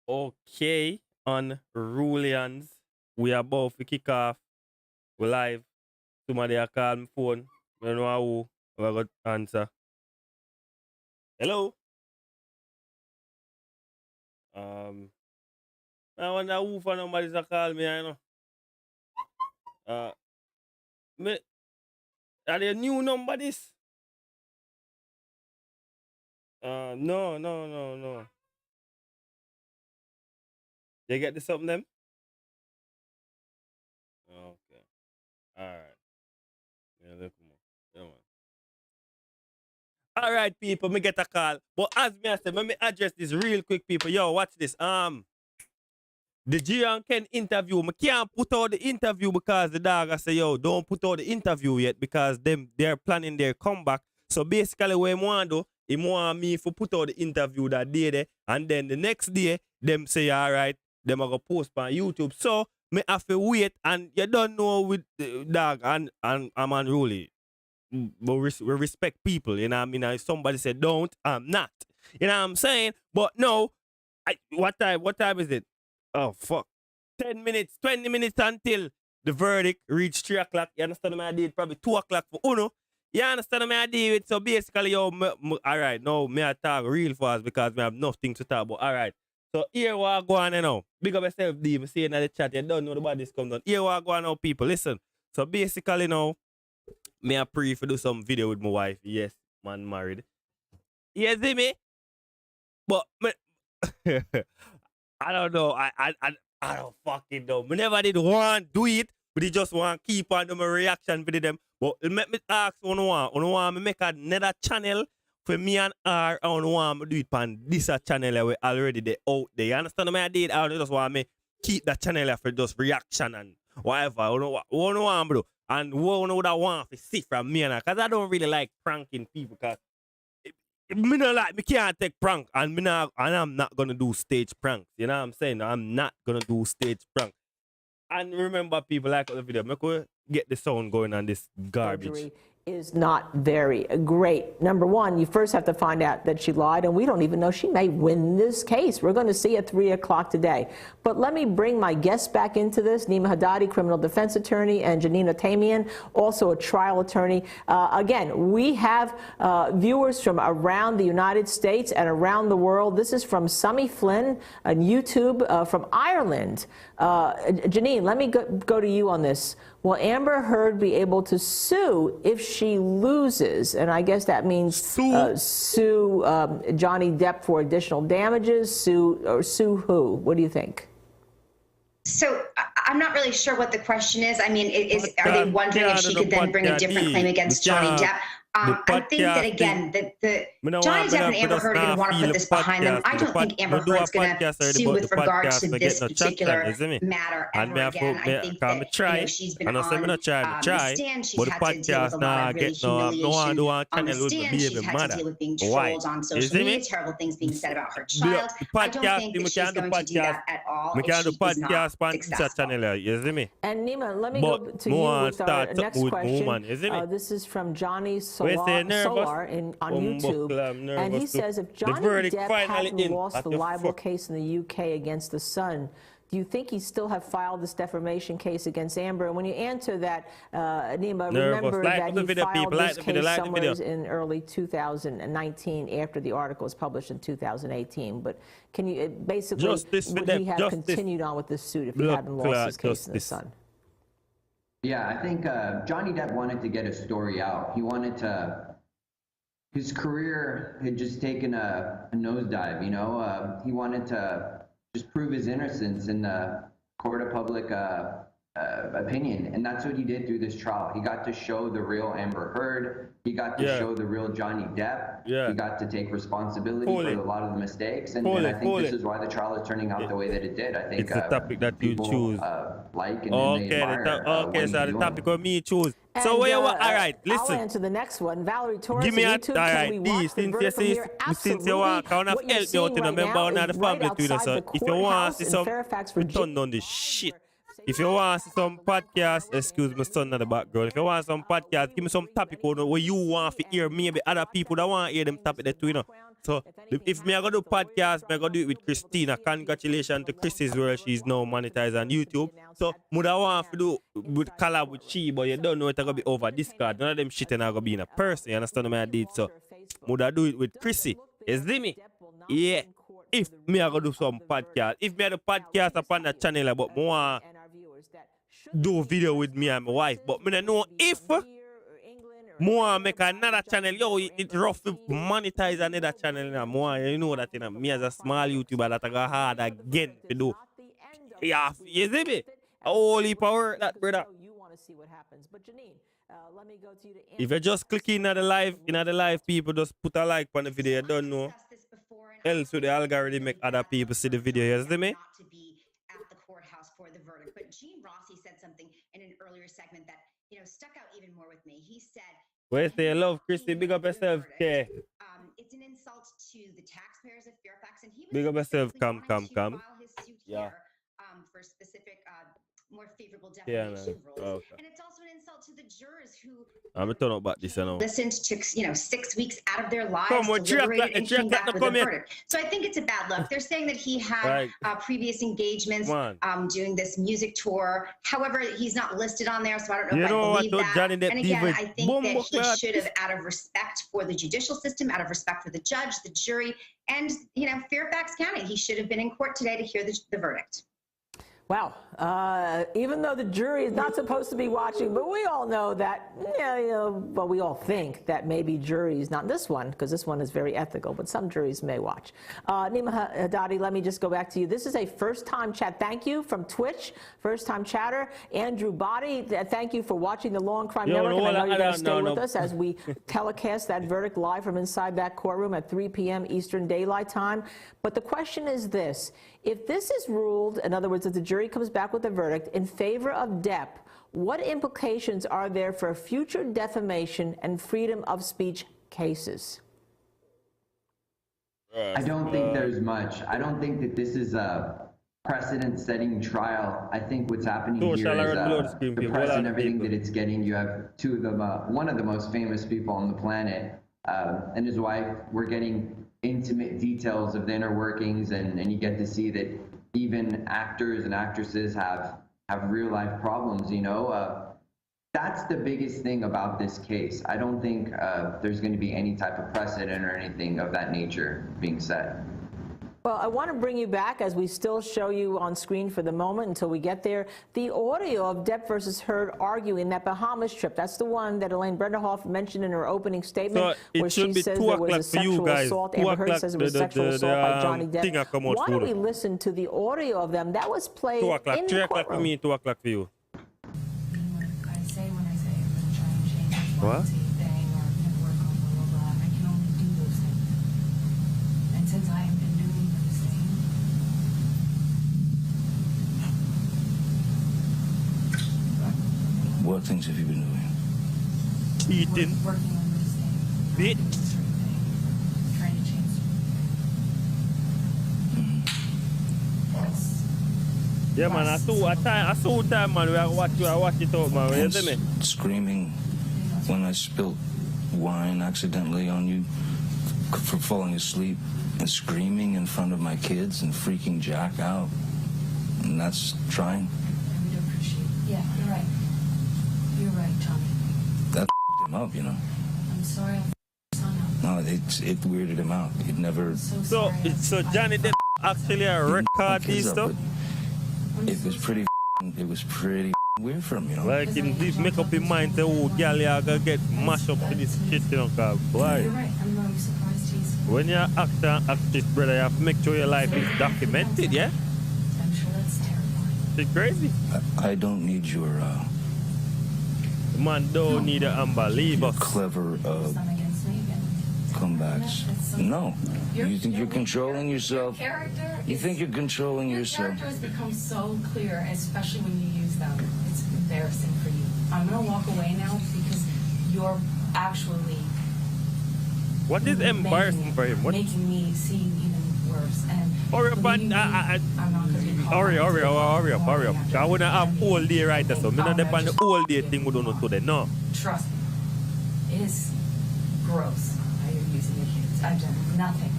Okay, on Rulians, we are about to kick off. We live. Somebody a call my phone. I don't know who. I got answer. Hello. Um, I wonder who for nobody's a call me. I know. Me, are they new number this? No. They get the something them? Okay. All right. Yeah, look more. Yeah, man. All right, people, me get a call. But as me I said, let me address this real quick, people. Yo, watch this. The Gian Ken interview, I can't put out the interview because the dog I say, yo, don't put out the interview yet because they're planning their comeback. So basically what he want to do, he want me to put out the interview that day there, and then the next day, them say, all right, them are going to post on YouTube. So me have to wait, and you don't know with the dog and I'm unruly. But we respect people, you know what I mean? If somebody said don't, I'm not. You know what I'm saying? But no, what time is it? Oh fuck. 10 minutes, 20 minutes until the verdict reached 3 o'clock. You understand what I did? Probably 2 o'clock for Uno. You understand what I did? So basically, yo, all right, now me I talk real fast because we have nothing to talk about. All right. So here what I go on now. Big up yourself, D. Me saying in the chat, you don't know the body's come down. Here what I go on now, people. Listen. So basically now, me I pray for do some video with my wife. Yes, man married. You see me? But me, I don't know. I don't fucking know. Me never did want to do it, but he just want to keep on doing my reaction for them. But it make me ask on want me make another channel for me and her. I don't want me do it on this channel where already they out there. You understand what I did? I just want me keep that channel for just reaction and whatever. I don't know what I want to do. And what would I want to see from me and her? Because I don't really like pranking people. Because me can't take prank, and I'm not gonna do stage pranks. You know what I'm saying? I'm not gonna do stage prank. And remember, people, like the video, make we get the sound going on this garbage. Surgery is not very great. Number one, you first have to find out that she lied, and we don't even know. She may win this case. We're going to see at 3 o'clock today. But let me bring my guests back into this. Nima Haddadi, criminal defense attorney, and Janina Tamian, also a trial attorney. Again, we have viewers from around the United States and around the world. This is from Summy Flynn on YouTube from Ireland. Janine, let me go to you on this. Will Amber Heard be able to sue if she loses? And I guess that means sue Johnny Depp for additional damages, sue who? What do you think? So I'm not really sure what the question is. I mean, are they wondering if she could then bring a different claim against Johnny Depp? I think that, again, Johnny Depp and Amber Heard are going to want to put this behind them. I don't think Amber Heard's going to sue with regards to this particular matter ever again. I think that she's been on the stand. She's had to deal with a lot of really humiliation on the stand. She's had to deal with being trolled on social media, terrible things being said about her child. I don't think that she's going to do that at all if she is not successful. And Nima, let me go to you with our next question. This is from Johnny Solar on YouTube, and he says if Johnny Depp hadn't lost the libel case in the UK against the Sun, do you think he still have filed this defamation case against Amber? And when you answer that, Nima, remember that he filed this case somewhere in early 2019 after the article was published in 2018. But can you basically, would he have continued on with this suit if he hadn't lost his case in the Sun? Yeah, I think Johnny Depp wanted to get his story out. He wanted to, his career had just taken a nosedive, you know? He wanted to just prove his innocence in the court of public opinion. And that's what he did through this trial. He got to show the real Amber Heard. He got to show the real Johnny Depp. He got to take responsibility for a lot of the mistakes. And I think this is why the trial is turning out the way that it did. I think it's the topic that you choose. Like and they admire. Okay, so the topic of me choose. And, so all right, listen. I'll answer the next one. Valerie Torres, give me a YouTube, all right, since you want, kind of help me out in a member of the family too. So if you want to see some, turn on this shit. If you want some podcast, excuse my son in the background. If you want some podcast, give me some topic where you want to hear maybe other people that want to hear them topic that too, you know. So if me I go do podcast, me I go do it with Christina. Congratulations to Chris's world. She's now monetized on YouTube. So I want to do with collab with she, but you don't know it's gonna be over Discord. None of them shit and I gonna be in a person. You understand what I did? So I do it with Chrissy. You see me? Yeah. If me I go do some podcast, if me I do podcast upon the channel about more do video with me and my wife, but me don't know if more make another channel. Yo, it rough to monetize another channel now. More, you know that, you know, me as a small YouTuber that I got hard again to do. Yeah, you see me? Holy power that, brother. If you just click in the live, people just put a like on the video. You don't know. Else with the algorithm make other people see the video. You see me? Not to be at the courthouse for the verdict, but Gene Rossi said something in an earlier segment that, you know, stuck out even more with me. He said, "Where's the love, Christy? Big up yourself, okay? It's an insult to the taxpayers of Fairfax, and he was Big up yourself, come. file his suit Yeah. here, for specific, more favorable defamation rules. Oh, okay. And it's also an insult to the jurors who I'm talking about this, you know. listened to, you know, 6 weeks out of their lives, Come on, deliberated, and came back with a come here. verdict. So I think it's a bad look. They're saying that he had previous engagements doing this music tour. However, he's not listed on there, so I don't know if I believe that. Johnny Depp and again, I think that he clat. should have, out of respect for the judicial system, out of respect for the judge, the jury, and, you know, Fairfax County, he should have been in court today to hear the verdict. Wow. Even though the jury is not supposed to be watching, but we all know that, but we all think that maybe juries, not this one, because this one is very ethical, but some juries may watch. Nima Haddadi, let me just go back to you. This is a first-time chat. Thank you from Twitch, first-time chatter. Andrew Body, thank you for watching the Law and Crime Network, and I know you're going to stay with us as we telecast that verdict live from inside that courtroom at 3 p.m. Eastern Daylight Time. But the question is this. If this is ruled, in other words, if the jury comes back with a verdict in favor of Depp, what implications are there for future defamation and freedom of speech cases? I don't think there's much. I don't think that this is a precedent-setting trial. I think what's happening here is the press and everything that it's getting. You have two of them, one of the most famous people on the planet and his wife. We're getting intimate details of the inner workings, and you get to see that even actors and actresses have real life problems, you know. That's the biggest thing about this case. I don't think there's going to be any type of precedent or anything of that nature being set. Well, I want to bring you back, as we still show you on screen for the moment until we get there, the audio of Depp versus Heard arguing that Bahamas trip. That's the one that Elaine Brenderhoff mentioned in her opening statement, where she says there was a sexual assault. Amber Heard says it was sexual assault by Johnny Depp. Why don't we listen to the audio of them? That was played in the courtroom. 3 o'clock for me, 2 o'clock for you. What? What things have you been doing? Eating. Bitch. Trying to change. Yeah, man, I saw time, man. I watch it out, man. You see me? Screaming when I spilled wine accidentally on you for falling asleep, and screaming in front of my kids and freaking Jack out. And that's trying. We do appreciate it. Yeah, you're right. You're right, Tommy. That him up, you know. I'm sorry I son up. No, it weirded him out. He'd never. So Johnny Depp actually a record these stuff? It was pretty weird for him, you know. Like him make up his mind that, oh, girl, you're gonna get mashed up with this shit, you know, cause boy. You're right. I'm really surprised he's. When you're an actor and actress, brother, you have to make sure your life is documented, yeah? I'm sure that's terrifying. It's crazy. I don't need your The man don't need an unbeliever. clever It's not against me again. comebacks. No. You think you're controlling yourself? Your character. You think you're controlling Your yourself? character has become so clear, especially when you use them. It's embarrassing for you. I'm gonna walk away now because you're actually. What is embarrassing for him? What? Making me seem even worse. And Hurry up and hurry up. I wanna have all day right there, so me not depend the all day thing we don't know today. No. Trust me. It is gross how you're using your kids. I've done nothing.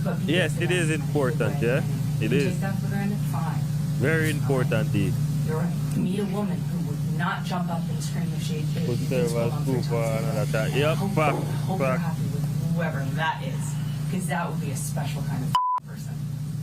But Yes, it is important, yeah. It is. Take that for granted, fine. Very important, indeed. You're right. Meet a woman who would not jump up and scream if she Put is servers, proof, another time. Yep, hope fact, you're fact. happy with whoever that is, because that would be a special kind of person.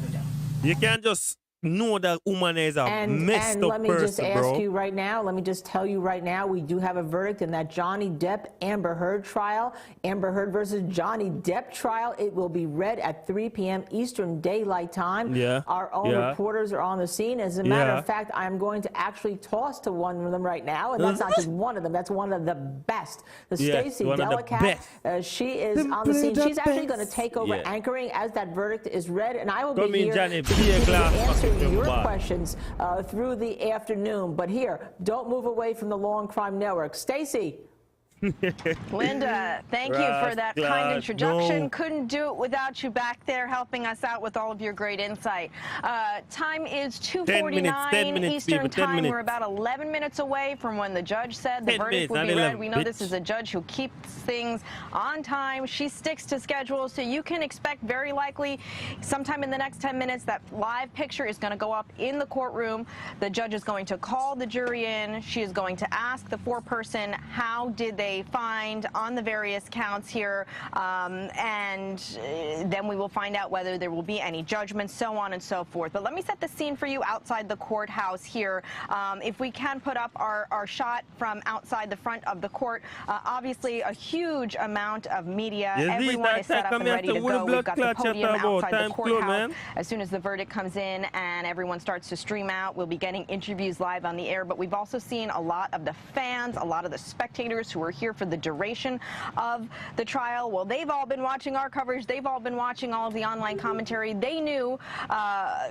No doubt. You can't just know that woman is a messed And up let me just person, ask bro. you right now, let me just tell you right now, we do have a verdict in that Johnny Depp Amber Heard trial, Amber Heard versus Johnny Depp trial. It will be read at 3 p.m. Eastern Daylight Time. Yeah. Our own Yeah. reporters are on the scene. As a matter Yeah. of fact, I'm going to actually toss to one of them right now, and that's not just one of them, that's one of the best. The Yes, Stacey one of the Delacat, best. she is on the scene. She's actually going to take over Yeah. anchoring as that verdict is read, and I will Come be in, here Johnny, to be a continue to glass answer fucking your bar. questions through the afternoon. But here, don't move away from the Law and Crime Network. Stacey. Linda, thank you for that kind Rascal, introduction. no. Couldn't do it without you back there helping us out with all of your great insight. Time is 2:49 10 minutes, Eastern people, 10 Time. minutes. We're about 11 minutes away from when the judge said the 10 verdict minutes, would be not read. 11, We know this bitch. is a judge who keeps things on time. She sticks to schedule, so you can expect very likely sometime in the next 10 minutes that live picture is going to go up in the courtroom. The judge is going to call the jury in. She is going to ask the foreperson how did they find on the various counts here, and then we will find out whether there will be any judgments, so on and so forth. But let me set the scene for you outside the courthouse here. If we can put up our shot from outside the front of the court, obviously a huge amount of media. Yes, Everyone is set up and ready to go. We've got the podium outside the courthouse. As soon as the verdict comes in and everyone starts to stream out, we'll be getting interviews live on the air. But we've also seen a lot of the fans, a lot of the spectators who are here for the duration of the trial. Well, they've all been watching our coverage. They've all been watching all of the online commentary. They knew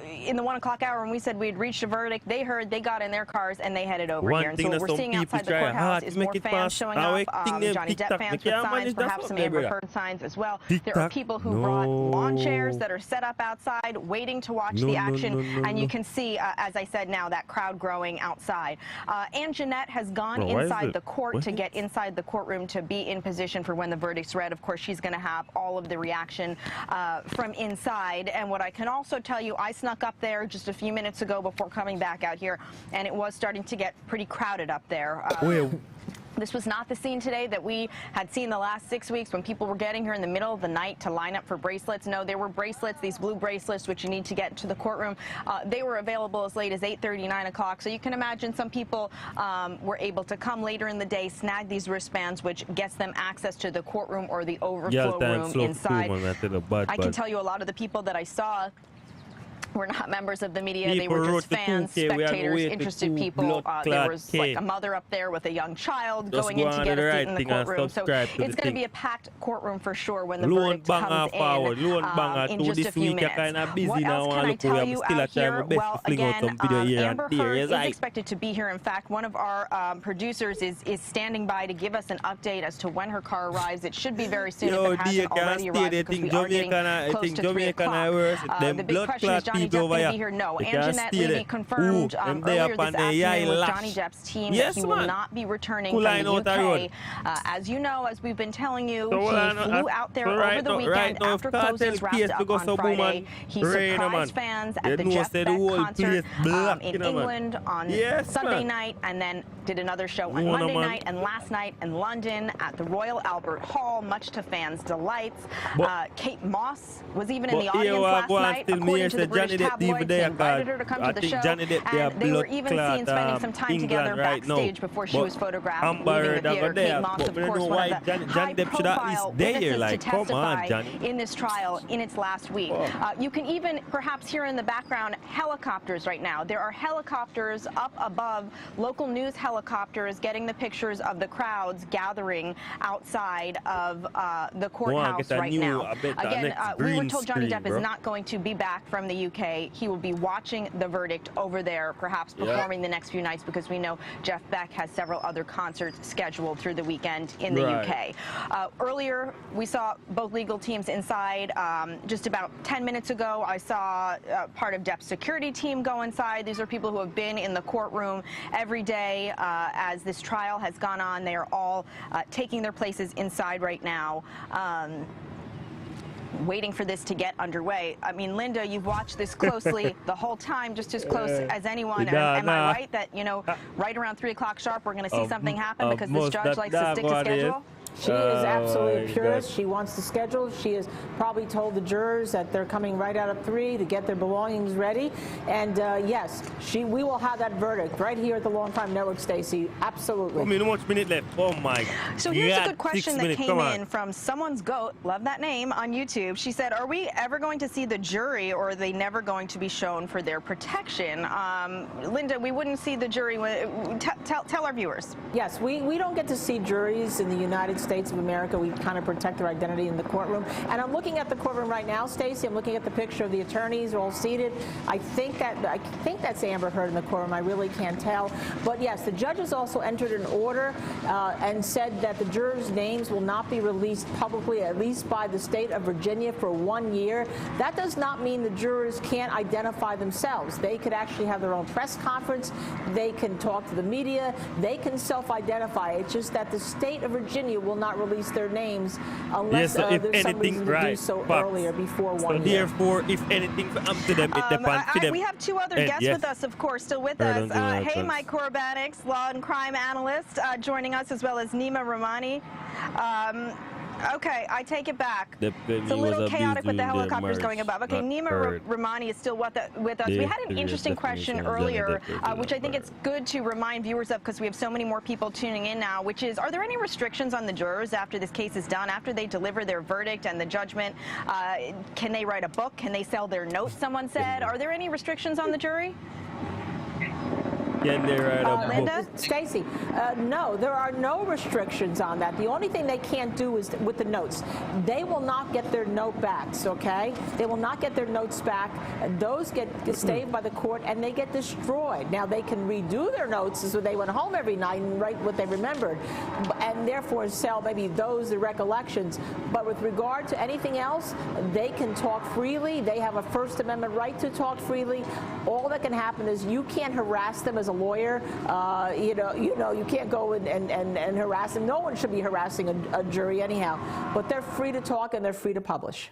in the 1 o'clock hour when we said we'd reached a verdict, they heard, they got in their cars, and they headed over here. And so what we're seeing outside the courthouse is more fans showing up, Johnny Depp fans with signs, perhaps some Amber Heard signs as well. There are people who brought lawn chairs that are set up outside waiting to watch the action, and you can see, as I said now, that crowd growing outside. Ann Jeanette has gone inside the court to get inside the courtroom to be in position for when the verdict's read. Of course, she's going to have all of the reaction from inside. And what I can also tell you, I snuck up there just a few minutes ago before coming back out here, and it was starting to get pretty crowded up there. This was not the scene today that we had seen the last 6 weeks when people were getting here in the middle of the night to line up for bracelets. No, there were bracelets, these blue bracelets, which you need to get to the courtroom. They were available as late as 8:30, 9 o'clock. So you can imagine some people were able to come later in the day, snag these wristbands, which gets them access to the courtroom or the overflow room inside. I can tell you a lot of the people that I saw were not members of the media. They were just fans, spectators, interested people. There was like a mother up there with a young child going in to get a seat in the courtroom. So it's going to be a packed courtroom for sure when the verdict comes in just a few minutes. What else can I tell you out here? Well, again, Amber Heard is expected to be here. In fact, one of our producers is standing by to give us an update as to when her car arrives. It should be very soon if it hasn't already arrived, because we are getting close to 3 o'clock. The big question is, Johnny Depp going to be here? No. Ann Jeanette Levy confirmed earlier this afternoon with Johnny Depp's team that he will not be returning from the UK. As you know, as we've been telling you, he flew out there over the weekend after closings wrapped up on Friday. He surprised fans at the Jeff Beck concert in England on Sunday night, and then did another show on Monday night and last night in London at the Royal Albert Hall, much to fans' delights. Kate Moss was even in the audience last night, according to the British tabloids. They invited her to come to the show, and they were even seen spending some time together backstage before she was photographed leaving the theater. Kate Moss, of course, one of the high-profile witnesses to testify in this trial in its last week. You can even perhaps hear in the background helicopters right now. There are helicopters up above, local news helicopters getting the pictures of the crowds gathering outside of the courthouse right now. Again, we were told Johnny Depp is not going to be back from the UK UK. He will be watching the verdict over there, perhaps performing the next few nights, because we know Jeff Beck has several other concerts scheduled through the weekend in the UK. Earlier, we saw both legal teams inside. Just about 10 minutes ago, I saw part of Depp's security team go inside. These are people who have been in the courtroom every day as this trial has gone on. They are all taking their places inside right now, waiting for this to get underway. I mean, Linda, you've watched this closely the whole time, just as close as anyone. Am I right that, you know, right around 3 o'clock sharp, we're going to see something happen because this judge likes to stick to schedule? She is absolutely a purist. She wants to schedule. She has probably told the jurors that they're coming right out of 3 to get their belongings ready. And yes, we will have that verdict right here at the Long Time Network, Stacey. Absolutely. I mean, how much minute left? Oh my. So here's a good question that came in from someone's goat, love that name, on YouTube. She said, are we ever going to see the jury, or are they never going to be shown for their protection? Linda, we wouldn't see the jury. Tell our viewers. Yes, we don't get to see juries in the United States of America. We kind of protect their identity in the courtroom. And I'm looking at the courtroom right now, Stacey. I'm looking at the picture of the attorneys all seated. I think that's Amber Heard in the courtroom. I really can't tell. But yes, the judges also entered an order and said that the jurors' names will not be released publicly, at least by the state of Virginia, for 1 year. That does not mean the jurors can't identify themselves. They could actually have their own press conference. They can talk to the media. They can self-identify. It's just that the state of Virginia will not release their names unless there's some reason to do so earlier, before 1 year. Therefore, if anything happens to them, it depends to them. We have 2 other guests with us, of course, still with us. Hey, Mike Korbanix, law and crime analyst, joining us, as well as Nima Rahmani. Okay, I take it back. It's a little chaotic with the helicopters going above. Okay, Nima Rahmani is still with us. We had an interesting question earlier, which I think it's good to remind viewers of, because we have so many more people tuning in now, which is, are there any restrictions on the jurors after this case is done, after they deliver their verdict and the judgment? Can they write a book? Can they sell their notes, someone said? Are there any restrictions on the jury? Linda? Stacey, no, there are no restrictions on that. The only thing they can't do is with the notes. They will not get their note backs, okay? They will not get their notes back. Those get staved by the court, and they get destroyed. Now, they can redo their notes so they went home every night and write what they remembered, and therefore sell maybe those the recollections. But with regard to anything else, they can talk freely. They have a First Amendment right to talk freely. All that can happen is you can't harass them as a lawyer. You can't go and harass them. No one should be harassing a jury anyhow. But they're free to talk and they're free to publish.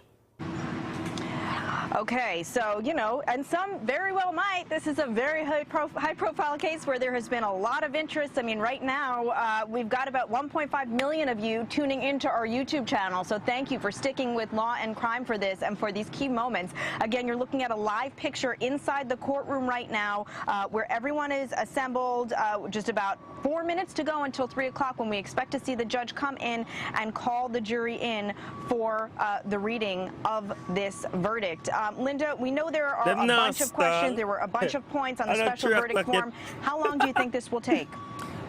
Okay, so, you know, and some very well might. This is a very high-profile case where there has been a lot of interest. I mean, right now, we've got about 1.5 million of you tuning into our YouTube channel. So thank you for sticking with Law and Crime for this and for these key moments. Again, you're looking at a live picture inside the courtroom right now, where everyone is assembled. Just about 4 minutes to go until 3 o'clock, when we expect to see the judge come in and call the jury in for the reading of this verdict. Linda, we know there are a bunch of questions. There were a bunch of points on the special verdict form. How long do you think this will take?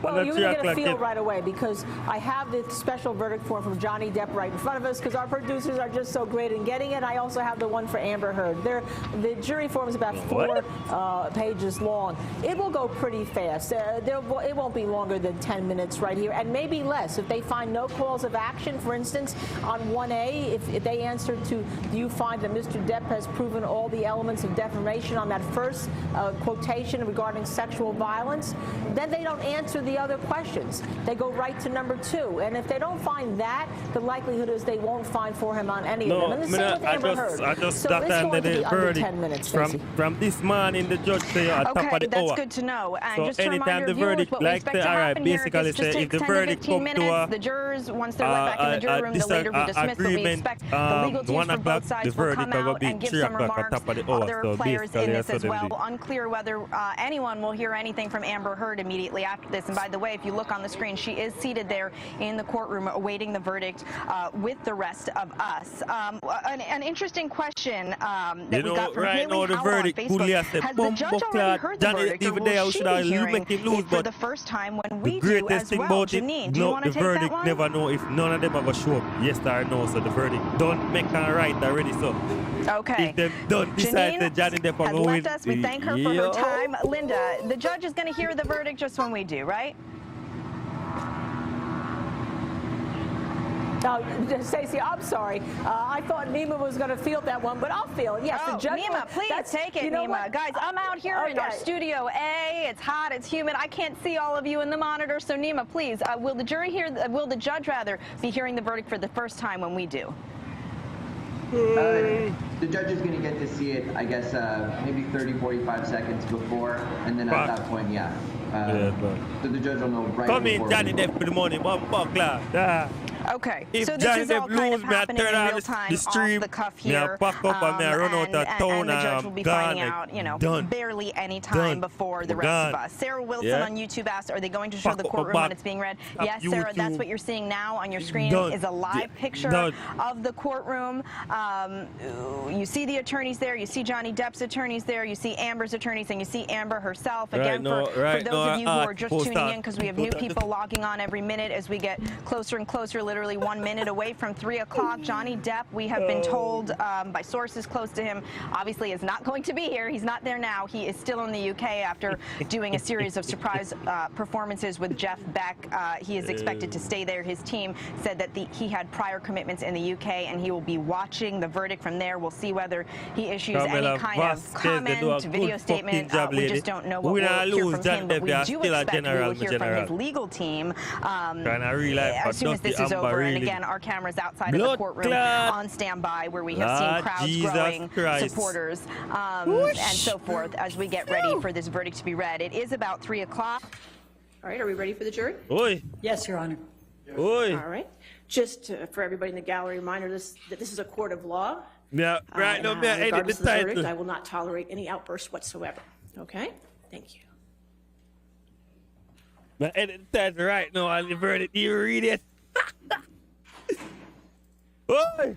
Well, you're going to get a feel right away, because I have the special verdict form from Johnny Depp right in front of us, because our producers are just so great in getting it. I also have the one for Amber Heard. The jury form is about 4 pages long. It will go pretty fast. It won't be longer than 10 minutes right here, and maybe less. If they find no cause of action, for instance, on 1A, if they answer to, do you find that Mr. Depp has proven all the elements of defamation on that first quotation regarding sexual violence, then they don't answer the other questions. They go right to number 2. And if they don't find that, the likelihood is they won't find for him on any of them. And the same with Amber Heard. I just so it's going to be under 10 minutes, from this morning, the judge say at top of the hour. That's good to know. And so just to anytime remind the verdict, viewers, like the alright, basically say if the verdict come to the jurors, once they're let back in the jury room, they'll later be dismissed. But we expect the legal teams from both sides will come out and give some remarks. Other players in this as well. Unclear whether anyone will hear anything from Amber Heard immediately after this. And by the way, if you look on the screen, she is seated there in the courtroom awaiting the verdict with the rest of us. An interesting question that we got from right now, the verdict, on Facebook. Has the judge already heard the verdict, or will she be hearing it for the first time when we do as well? Janine, do you want to take that one? Never know if none of them ever show up, yes or no. So the verdict don't make and right already. So Okay. If they don't decide that Johnny Depp has left us. We thank her for her time. Linda, the judge is going to hear the verdict just when we do, right? Stacey, I'm sorry. I thought Nima was going to field that one, but I'll feel it. Yes, the judge. Nima, please take it, Nima. Guys, I'm out here in our studio A. It's hot. It's humid. I can't see all of you in the monitor. So, Nima, please, will the jury hear? Will the judge rather be hearing the verdict for the first time when we do? The judge is going to get to see it, I guess, maybe 30, 45 seconds before, and then at that point, yeah. So the judge will know right Come before. in, Johnny Depp, for the money, Okay, if so this Johnny is all Depp kind lose, of me I happening turn in on real time, the stream, off the cuff me I here, pack up and me I run out of town and the judge will be finding out, you know, done. barely any time before the rest of us. Sarah Wilson on YouTube asked, are they going to show the courtroom when it's being read? Yes, Sarah, that's what you're seeing now on your screen is a live picture of the courtroom. You see the attorneys there, you see Johnny Depp's attorneys there, you see Amber's attorneys, and you see Amber herself. Again, for those of you who are just tuning in, because we have new people logging on every minute as we get closer and closer, literally 1 minute away from 3 o'clock. Johnny Depp, we have been told by sources close to him, obviously is not going to be here. He's not there now. He is still in the UK after doing a series of surprise performances with Jeff Beck. He is expected to stay there. His team said that he had prior commitments in the UK, and he will be watching the verdict from there. We'll see whether he issues any kind of comment, video statement. We just don't know what we'll hear from him, but we do expect we will hear from his legal team as soon as this is over. And again, our cameras outside of the courtroom on standby, where we have seen crowds growing, supporters, and so forth, as we get ready for this verdict to be read. It is about 3 o'clock. All right, are we ready for the jury? Oi. Yes, Your Honor. Oi. All right. Just for everybody in the gallery, reminder that this is a court of law. Yeah, right. No, man, edit the title. Verdict, I will not tolerate any outbursts whatsoever. Okay? Thank you. Man, edit the title right now. I'll verdict. You read it. Oi.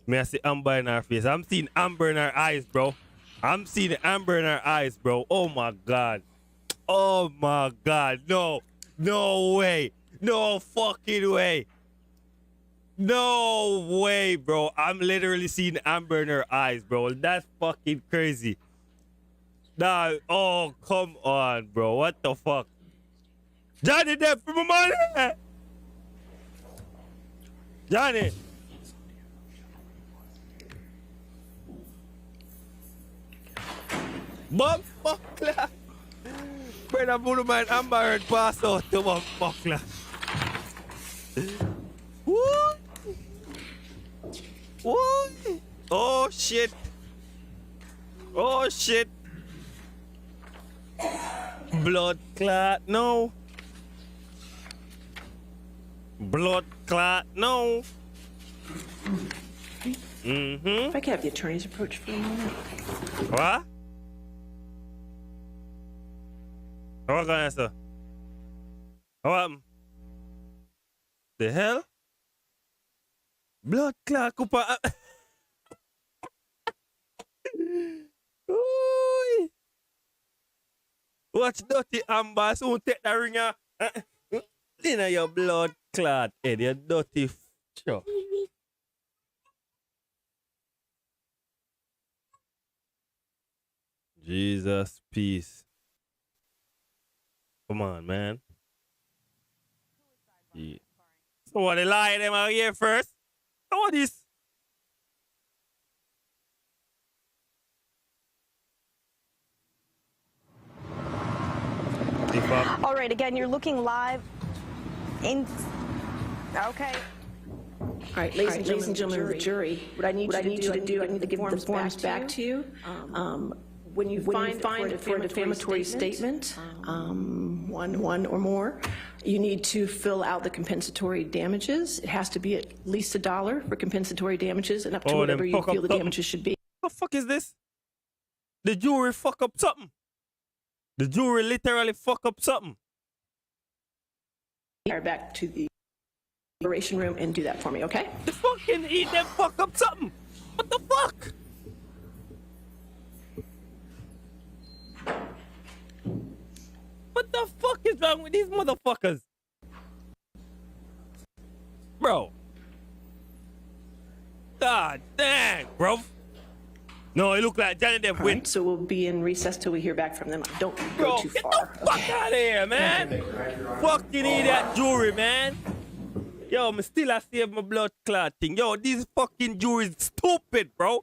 May I see Amber in her face? I'm seeing Amber in her eyes, bro. I'm seeing Amber in her eyes, bro. Oh my God. Oh my God. No. No way. No fucking way. No way, bro. I'm literally seeing Amber in her eyes, bro. That's fucking crazy. Nah. Oh, come on, bro. What the fuck? Johnny Depp for my money. Johnny. Buckler. Brother Monument Amber and pass out to Buckler. Woo! Woo! Oh shit. Oh shit. Blood clot, no. Blood clot, no. If I could have the attorney's approach for a moment. What? What can I answer? What? The hell? Blood clot, Cooper. Watch dirty Amber, soon take the ringer. In your blood clot head, you dirty sure. Jesus, peace. Come on, man. Yeah. So what, they lie them out here first? What is? All right, again, you're looking live in. Okay. All right, ladies and gentlemen of the jury, what I need you to do, I need to give the forms back to you. When you find a defamatory statement, one or more, you need to fill out the compensatory damages. It has to be at least $1 for compensatory damages and up to whatever you feel the damages should be. What the fuck is this? The jury fuck up something. The jury literally fuck up something. Back to the deliberation room and do that for me, okay? The fucking eat them fuck up something. What the fuck? What the fuck is wrong with these motherfuckers? Bro. God dang, bro. No, it look like Johnny Depp win. Right, so we'll be in recess till we hear back from them. Don't go too get far. the fuck out of here, man. Fucking idiot jury, man. Yo, me still I save my blood clot thing. Yo, these fucking juries stupid, bro.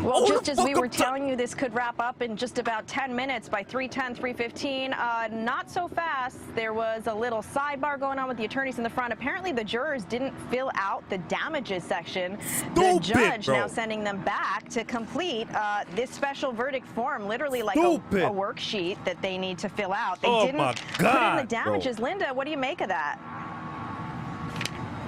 Well, just as we were telling you, this could wrap up in just about 10 minutes by 3:10, 3:15. Not so fast. There was a little sidebar going on with the attorneys in the front. Apparently, the jurors didn't fill out the damages section. The judge now sending them back to complete this special verdict form, literally like a worksheet that they need to fill out. They didn't put in the damages. Linda, what do you make of that?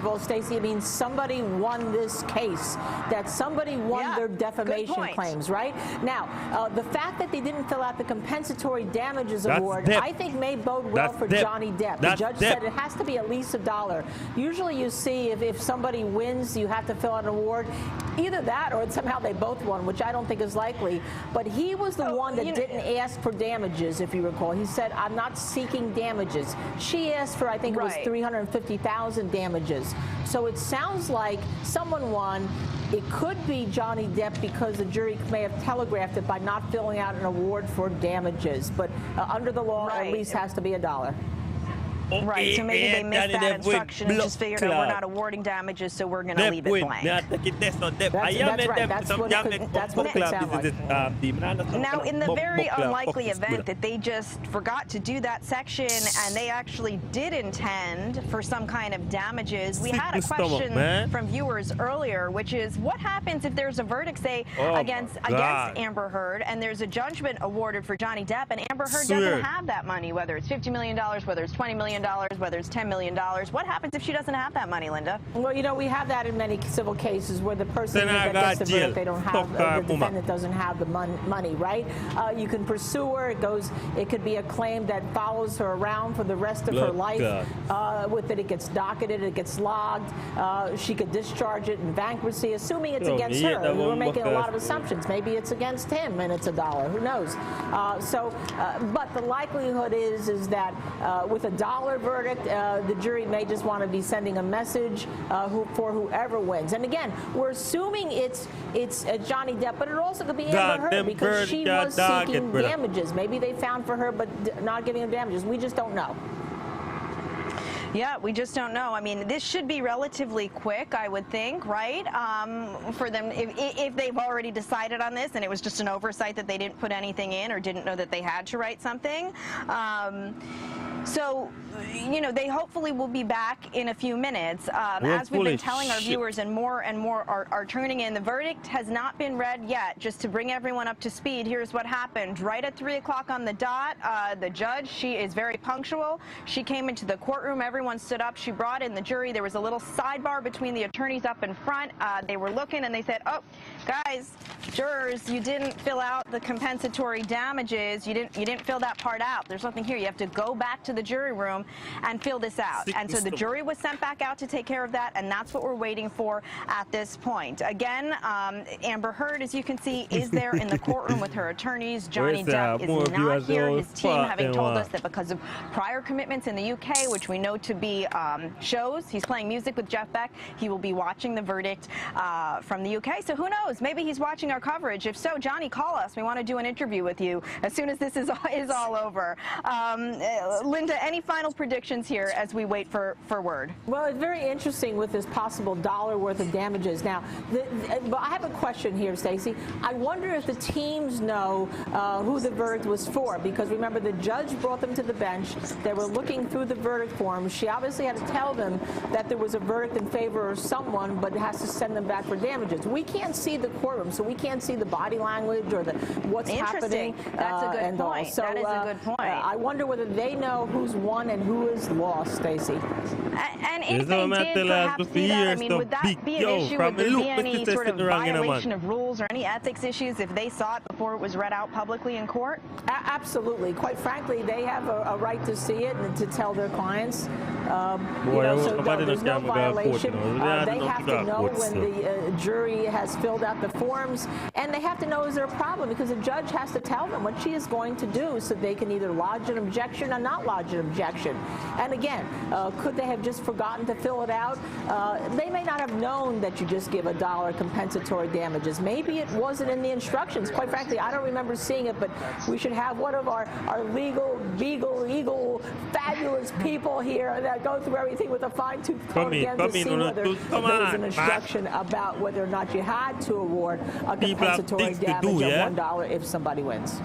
Well, Stacey, it means somebody won this case, that somebody won their defamation claims, right? Now, the fact that they didn't fill out the compensatory damages award, I think may bode well for Johnny Depp. The judge said it has to be at least $1. Usually you see if somebody wins, you have to fill out an award. Either that or somehow they both won, which I don't think is likely. But he was the one that didn't ask for damages, if you recall. He said, I'm not seeking damages. She asked for, I think it was $350,000 damages. So it sounds like someone won. It could be Johnny Depp because the jury may have telegraphed it by not filling out an award for damages. But under the law, at least has to be $1. Right, so maybe they missed that instruction and just figured out we're not awarding damages, so we're going to leave it blank. That's right. That's what it could sound like. Now, in the very unlikely event that they just forgot to do that section and they actually did intend for some kind of damages, we had a question from viewers earlier, which is what happens if there's a verdict, say, against Amber Heard, and there's a judgment awarded for Johnny Depp, and Amber Heard doesn't have that money, whether it's $50 million, whether it's $20 million, whether it's $10 million. What happens if she doesn't have that money, Linda? Well, you know, we have that in many civil cases where the person that gets the verdict, they don't have, the defendant doesn't have the money, right? You can pursue her. It could be a claim that follows her around for the rest of her life. With it gets docketed, it gets logged. She could discharge it in bankruptcy, assuming it's against her. We're making a lot of assumptions. Maybe it's against him and it's $1. Who knows? But the likelihood is that with $1 verdict, the jury may just want to be sending a message for whoever wins. And again, we're assuming it's Johnny Depp, but it also could be Amber Heard because she was seeking damages. Maybe they found for her, but not giving her damages. We just don't know. Yeah, we just don't know. I mean, this should be relatively quick, I would think, right? For them, if they've already decided on this and it was just an oversight that they didn't put anything in or didn't know that they had to write something. So, you know, they hopefully will be back in a few minutes. As we've been telling our viewers, and more are turning in, the verdict has not been read yet. Just to bring everyone up to speed, here's what happened. Right at 3 o'clock on the dot, the judge, she is very punctual. She came into the courtroom. Everyone stood up. She brought in the jury. There was a little sidebar between the attorneys up in front. They were looking and they said, oh, guys, jurors, you didn't fill out the compensatory damages. You didn't fill that part out. There's nothing here. You have to go back to the jury room and fill this out. And so the jury was sent back out to take care of that, and that's what we're waiting for at this point. Again, Amber Heard, as you can see, is there in the courtroom with her attorneys. Johnny Depp is not here. His team having told us that because of prior commitments in the UK, which we know to be shows, he's playing music with Jeff Beck, he will be watching the verdict from the UK. So who knows? Maybe he's watching our coverage. If so, Johnny, call us. We want to do an interview with you as soon as this is all over. Linda, any final predictions here as we wait for word? Well, it's very interesting with this possible $1 worth of damages. Now, but I have a question here, Stacey. I wonder if the teams know who the verdict was for, because remember, the judge brought them to the bench. They were looking through the verdict form. She obviously had to tell them that there was a verdict in favor of someone, but has to send them back for damages. We can't see the courtroom, so we can't see the body language or what's happening. That's a good point. So, that is a good point. I wonder whether they know who's won and who is lost, Stacey. And if they did perhaps do that, I mean, would that be an issue? Would there be any sort of violation of rules or any ethics issues if they saw it before it was read out publicly in court? Absolutely. Quite frankly, they have a right to see it and to tell their clients. So there's no violation. They have to know when the jury has filled out the forms, and they have to know is there a problem, because the judge has to tell them what she is going to do so they can either lodge an objection or not lodge lodge an objection. And again, could they have just forgotten to fill it out? They may not have known that you just give $1 compensatory damages. Maybe it wasn't in the instructions. Quite frankly, I don't remember seeing it, but we should have one of our legal, eagle, fabulous people here that go through everything with a fine-tooth comb again to see whether there was an instruction about whether or not you had to award a compensatory damage of $1 if somebody wins.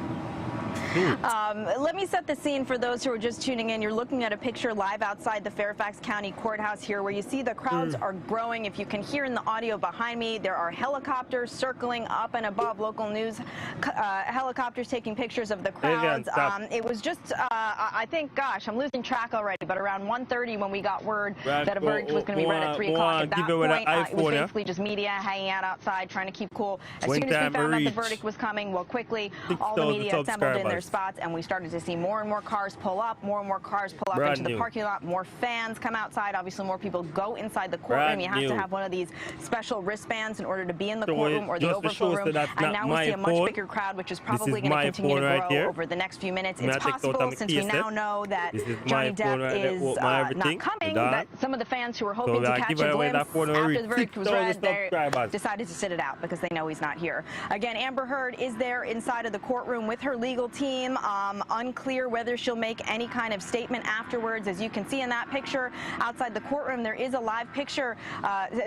Let me set the scene for those who are just tuning in. You're looking at a picture live outside the Fairfax County Courthouse here where you see the crowds are growing. If you can hear in the audio behind me, there are helicopters circling up and above. Local news helicopters taking pictures of the crowds. It was just, I think, gosh, I'm losing track already, but around 1:30 when we got word that a verdict was going to be read at 3 o'clock. At that point, it was basically just media hanging out outside trying to keep cool. As soon as we found out the verdict was coming, well, quickly, all the media assembled in their spots, and we started to see more and more cars pull up, into the parking lot, more fans come outside. Obviously, more people go inside the courtroom. You have to have one of these special wristbands in order to be in the courtroom or the overflow room. And now we see a much bigger crowd, which is probably going to continue to grow over the next few minutes. It's possible, since we now know that Johnny Depp is not coming, that some of the fans who were hoping to catch a glimpse after the verdict was read, they decided to sit it out because they know he's not here. Again, Amber Heard is there inside of the courtroom with her legal team. Unclear whether she'll make any kind of statement afterwards. As you can see in that picture outside the courtroom, there is a live picture.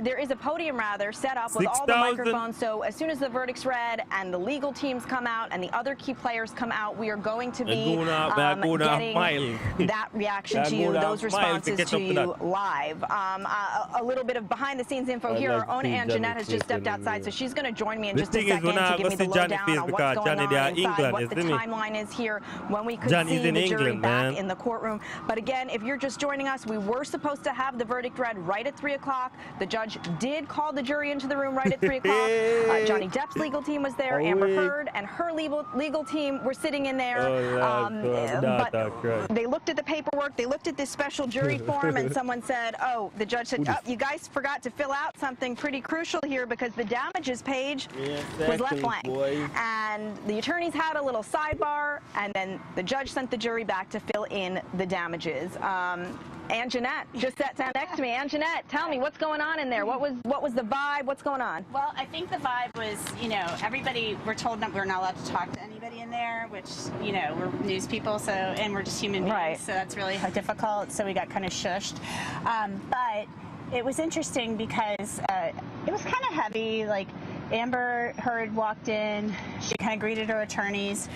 There is a podium, rather, set up with all the microphones. So as soon as the verdict's read and the legal teams come out and the other key players come out, we are going to be getting that reaction to you, those responses to you live. A little bit of behind-the-scenes info here. Our own Ann Jeanette has just stepped outside, so she's going to join me in just a second to give me the lowdown on what's going on inside, what the timeline is here, when we could see the jury back in the courtroom. But again, if you're just joining us, we were supposed to have the verdict read right at 3 o'clock. The judge did call the jury into the room right at 3 o'clock. Johnny Depp's legal team was there. Amber Heard and her legal team were sitting in there. But they looked at the paperwork. They looked at this special jury form, and someone said, the judge said, you guys forgot to fill out something pretty crucial here because the damages page was left blank. And the attorneys had a little sidebar, and then the judge sent the jury back to fill in the damages. Ann Jeanette just sat down next to me. Ann Jeanette, tell me, what's going on in there? What was the vibe? What's going on? Well, I think the vibe was, everybody, we're told that we're not allowed to talk to anybody in there, which, we're news people, so, and we're just human beings, so that's really difficult, so we got kind of shushed. But it was interesting because it was kind of heavy, like, Amber Heard walked in, she kind of greeted her attorneys,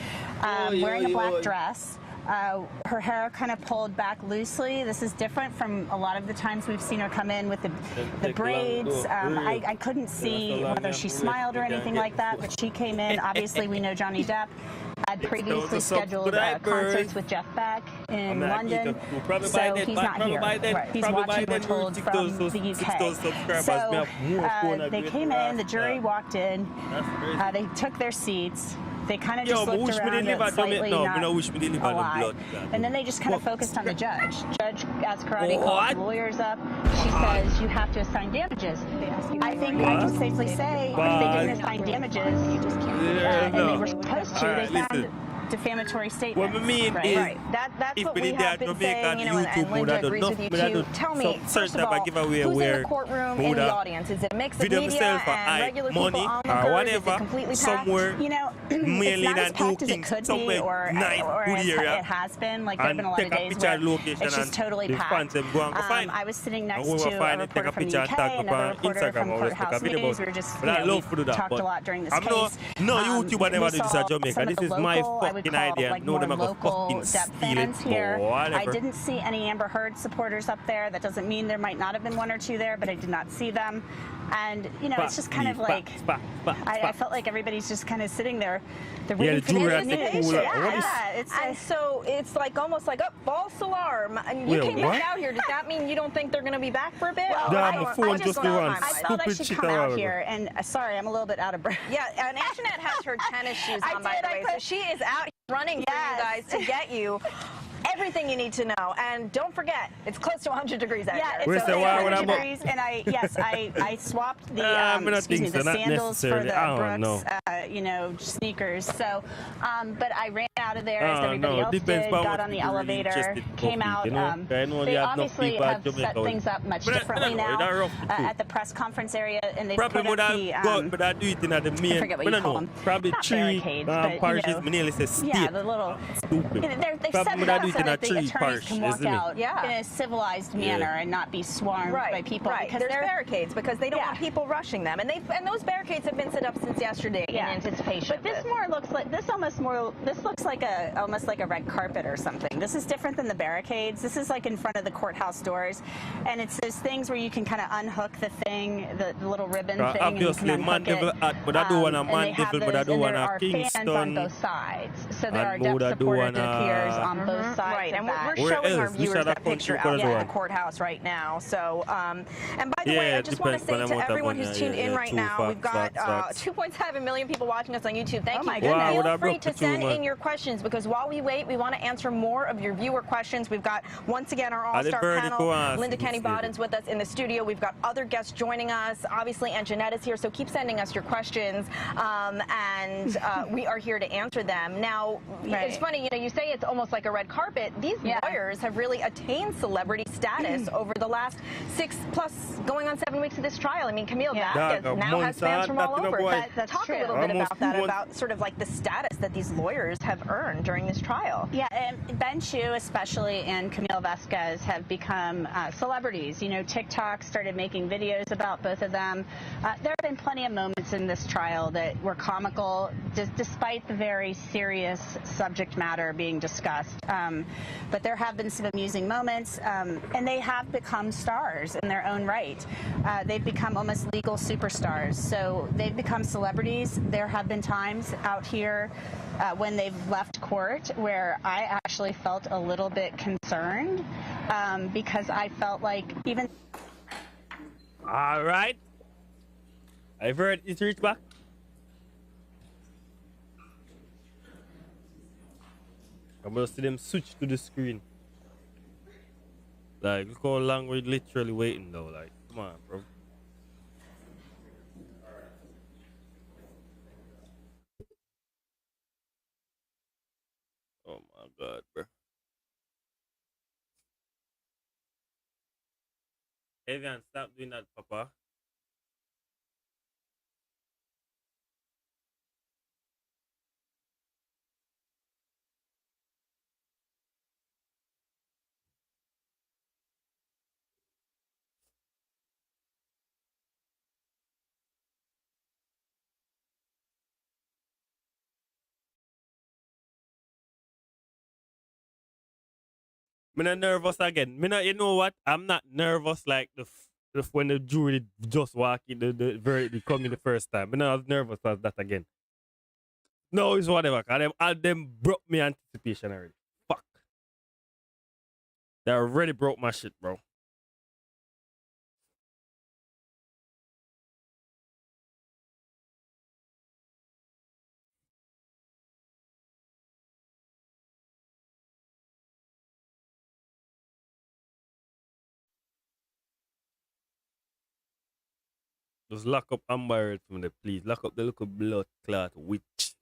wearing a black dress. Her hair kind of pulled back loosely. This is different from a lot of the times we've seen her come in with the braids. I couldn't see whether she smiled or anything like that, but she came in. Obviously, we know Johnny Depp had previously scheduled concerts with Jeff Beck in London, so he's not here. He's watching, we're told, from the UK. So they came in, the jury walked in, they took their seats. They kind of just looked around it slightly, not a lot. And then they just kind of focused on the judge. Judge asked Karate, called the lawyers up. She says, you have to assign damages. I think I can safely say if they didn't assign damages, and they were supposed to, they found defamatory statements. What I mean is, that's what we have been saying, and Linda agrees with you too. Tell me, first of all, who's in the courtroom in the audience? Is it a mix of media and regular people, onlookers? Is it completely packed? Somewhere, it's not as packed as it could be, or it has been. Like, there have been a lot of days where it's just totally packed. I was sitting next to a reporter from the UK, another reporter from Courthouse News. We were just, we talked a lot during this case. No, YouTuber never do this at Jamaica. This is my idea. Like, more local Depp fans here. I didn't see any Amber Heard supporters up there. That doesn't mean there might not have been one or two there, but I did not see them. And, it's just kind of like, I felt like everybody's just kind of sitting there. They're waiting for the news. And so it's like almost like, false alarm. And you came back out here. Does that mean you don't think they're going to be back for a bit? Well, I thought I should come out here. And sorry, I'm a little bit out of breath. Yeah, and Antoinette has her tennis shoes on, by the way. So she is out running for you guys to get you everything you need to know. And don't forget, it's close to 100 degrees out here. It's 100 degrees, and I swapped the sandals for the Brooks. you know, sneakers. So, but I ran out of there as everybody else depends did, on got what on the people really elevator, interested in came coffee, out. you know? I know They you have enough obviously people at have set Jamaica. things up much But I differently don't know, now it's rough too. at the press conference area, and they Probably put would up have the got, but I do it in the main. I forget what you call them. Probably Not 3 barricades, but, you parishes. know, Me nearly say state. yeah, the little. Stupid. You know, they've Probably set would it have up do so it in a that the 3 attorneys parish, can walk isn't it? out in a civilized manner and not be swarmed by people. Right. Because There's they're barricades because they don't want people rushing them, and those barricades have been set up since yesterday in anticipation. But this looks like almost like a red carpet or something. This is different than the barricades. This is like in front of the courthouse doors, and it's those things where you can kind of unhook the thing, the little ribbon thing. Obviously, and you can unhook it. but I do want a And man they have devil, but I those, do and want there a are fans on Kingston. both sides. So there are And depth would I do support, one, it appears, on both sides Right, of and that. we're showing our else? Which viewers other that picture country outside could I the do? courthouse right now. So, and by the way, Yeah, I just want to depends say on the to amount of everyone money, who's tuned in right true, now, we've got facts. 2.7 million people watching us on YouTube. Thank you. my goodness. Wow, would I Feel free broke to the send two, in man. your questions because while we wait, we want to answer more of your viewer questions. We've got, once again, our all-star vertical panel, Linda ass, Kenny Stephen. Bodden's with us in the studio. We've got other guests joining us. Obviously, Aunt Jeanetta's here, so keep sending us your questions, and we are here to answer them. Now, it's funny, you know, you say it's almost like a red carpet. These lawyers have really attained celebrity status over the last 6+ going on 7 weeks of this trial. I mean, Camille Vasquez now has fans from all over. Talk a little bit about that, about sort of like the status that these lawyers have earned during this trial. Yeah, and Ben Chu especially and Camille Vasquez have become celebrities. You know, TikTok started making videos about both of them. There have been plenty of moments in this trial that were comical, despite the very serious subject matter being discussed. But there have been some amusing moments, and they have become stars in their own right. They've become almost legal superstars. So they've become celebrities. There have been times out here when they've left court where I actually felt a little bit concerned because I felt like even... All right. I've heard it's reached back. I'm gonna see them switch to the screen. Like, look how long we're literally waiting though. Like, come on, bro. Oh my God, bro. Evian, stop doing that, Papa. Me not nervous again. Me not, you know what? I'm not nervous like when the jury just walk in, the verdict come in the first time. Me not as nervous as that again. No, it's whatever. Cause them broke me anticipation already. Fuck. They already broke my shit, bro. Just lock up Amber Heard from the please. Lock up the little blood clot witch.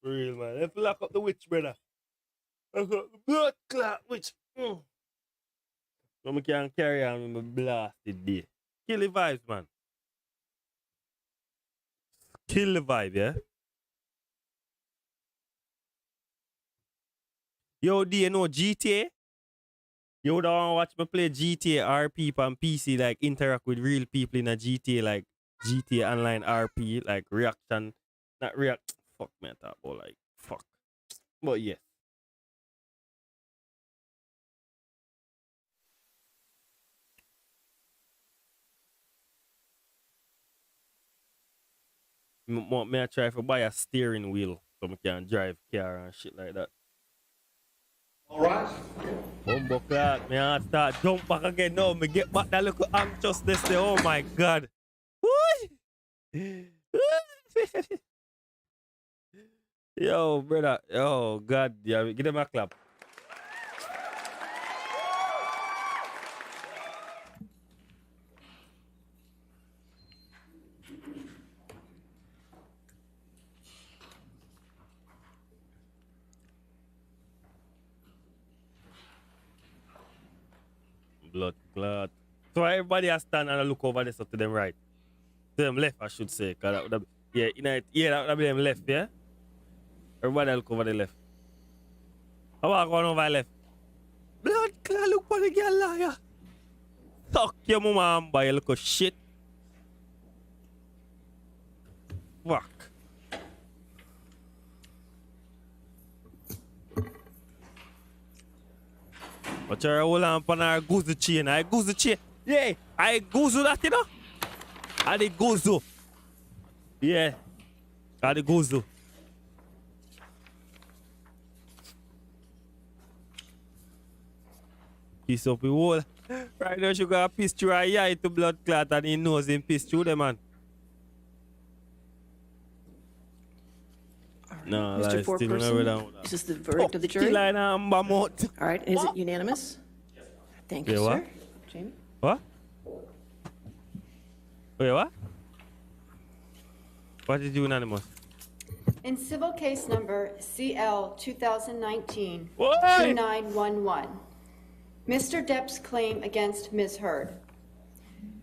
For real, man. Let's lock up the witch, brother. Lock up the blood clot witch. So I can carry on with my blasted day. Kill the vibes, man. Kill the vibe, yeah? Yo, do you know GTA? You don't watch me play GTA RP on PC, like interact with real people in a GTA, like GTA Online RP, like reaction, not react. Fuck me, I talk about like fuck. But yes. May I try to buy a steering wheel so I can drive car and shit like that. All right. Bumbo clock, me I start jump back again. No, me get back that little anxiousness there. Oh my God. Yo, brother. Oh God, yeah, give them a clap. Blood clot. So everybody has stand and look over this up to them right. To them left, I should say. Cause that would have, yeah, that would be them left, yeah? Everybody look over the left. How about going over the left? Blood clot, look for the girl liar. Suck your mama and boy, you look of shit. Fuck. But you're hold on for our goose chain. I goose chain. Yeah, I goose that, you know? I the goose. Yeah. I the goose. Piece up the wall. Right now, she got a piece through her eye to blood clot and he knows him piece through them, man. No, Mr. Foreperson, is this the verdict of the jury? All right, is it unanimous? Thank you, Yeah, sir. what? Jamie? What? Wait, what? What is unanimous? In civil case number CL 2019-2911, Mr. Depp's claim against Ms. Heard.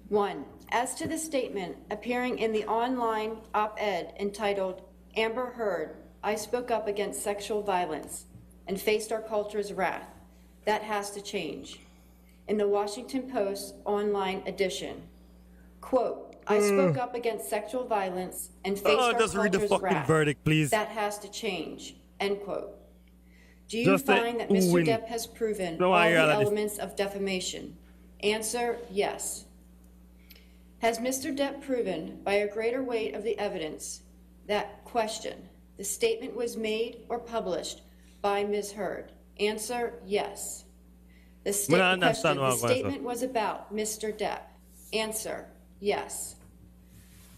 1. As to the statement appearing in the online op-ed entitled, Amber Heard, I spoke up against sexual violence and faced our culture's wrath. That has to change. In the Washington Post online edition, quote, I spoke up against sexual violence and faced our just read the culture's fucking wrath. verdict, please. That has to change, end quote. Do you Just find that Mr. win. Depp has proven No, all I the got it. elements of defamation? Answer, yes. Has Mr. Depp proven by a greater weight of the evidence that question, the statement was made or published by Ms. Heard? Answer, yes. The statement was about Mr. Depp. Answer, yes.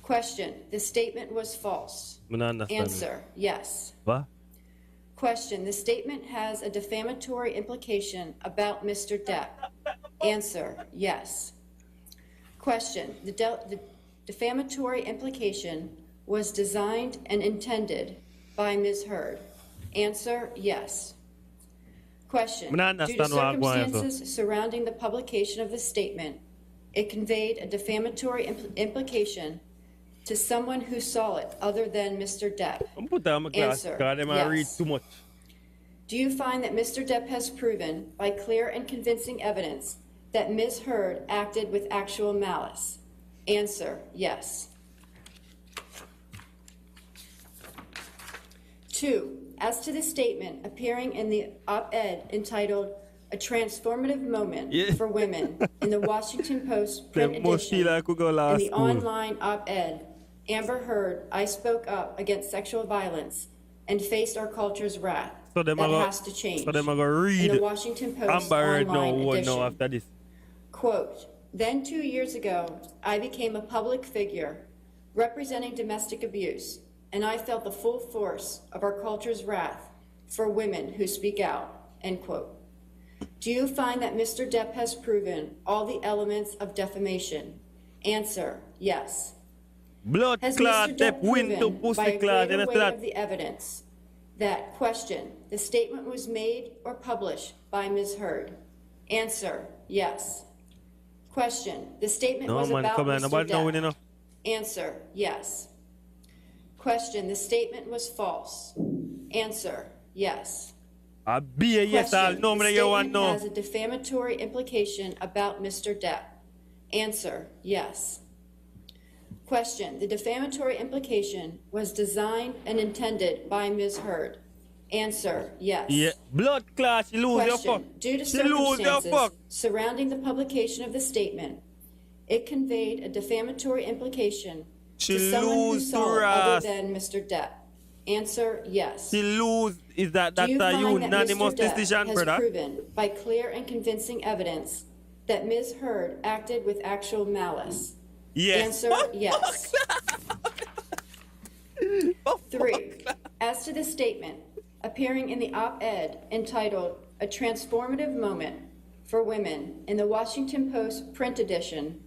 Question, the statement was false. Answer, yes. What? Question, the statement has a defamatory implication about Mr. Depp. Answer, yes. Question, the defamatory implication was designed and intended by Ms. Heard. Answer, yes. Question, due to circumstances surrounding the publication of the statement, it conveyed a defamatory implication to someone who saw it other than Mr. Depp. Answer, yes. Read too much. Do you find that Mr. Depp has proven by clear and convincing evidence that Ms. Heard acted with actual malice? Answer, yes. 2. As to the statement appearing in the op-ed entitled A Transformative Moment for Women in the Washington Post print edition and the online op-ed, Amber Heard, I spoke up against sexual violence and faced our culture's wrath. So that has to change. So them are going to read in the Washington Post Amber Heard online edition. no after this. Quote, then 2 years ago, I became a public figure representing domestic abuse, and I felt the full force of our culture's wrath for women who speak out, end quote. Do you find that Mr. Depp has proven all the elements of defamation? Answer, yes. Blood Has clot, Mr. Depp Depp win to proven by pussy a clot, greater and weight that. of the evidence that, question, the statement was made or published by Ms. Heard? Answer, yes. Question, the statement was about Mr. Depp? Answer, yes. Question, the statement was false? Answer, yes. A be a yes, I'll know me you want has a defamatory implication about Mr. Depp? Answer, yes. Question, the defamatory implication was designed and intended by Ms. Heard? Answer, yes. Yeah, blood clot, she lose your fuck. Due to circumstances surrounding the publication of the statement, it conveyed a defamatory implication to someone who saw it other than Mr. Depp. Answer, yes. She lose, is that Do you find unanimous that Mr. Depp decision, has brother? proven by clear and convincing evidence that Ms. Heard acted with actual malice? Yes. Answer, yes. 3. As to the statement appearing in the op-ed entitled A Transformative Moment for Women in the Washington Post print edition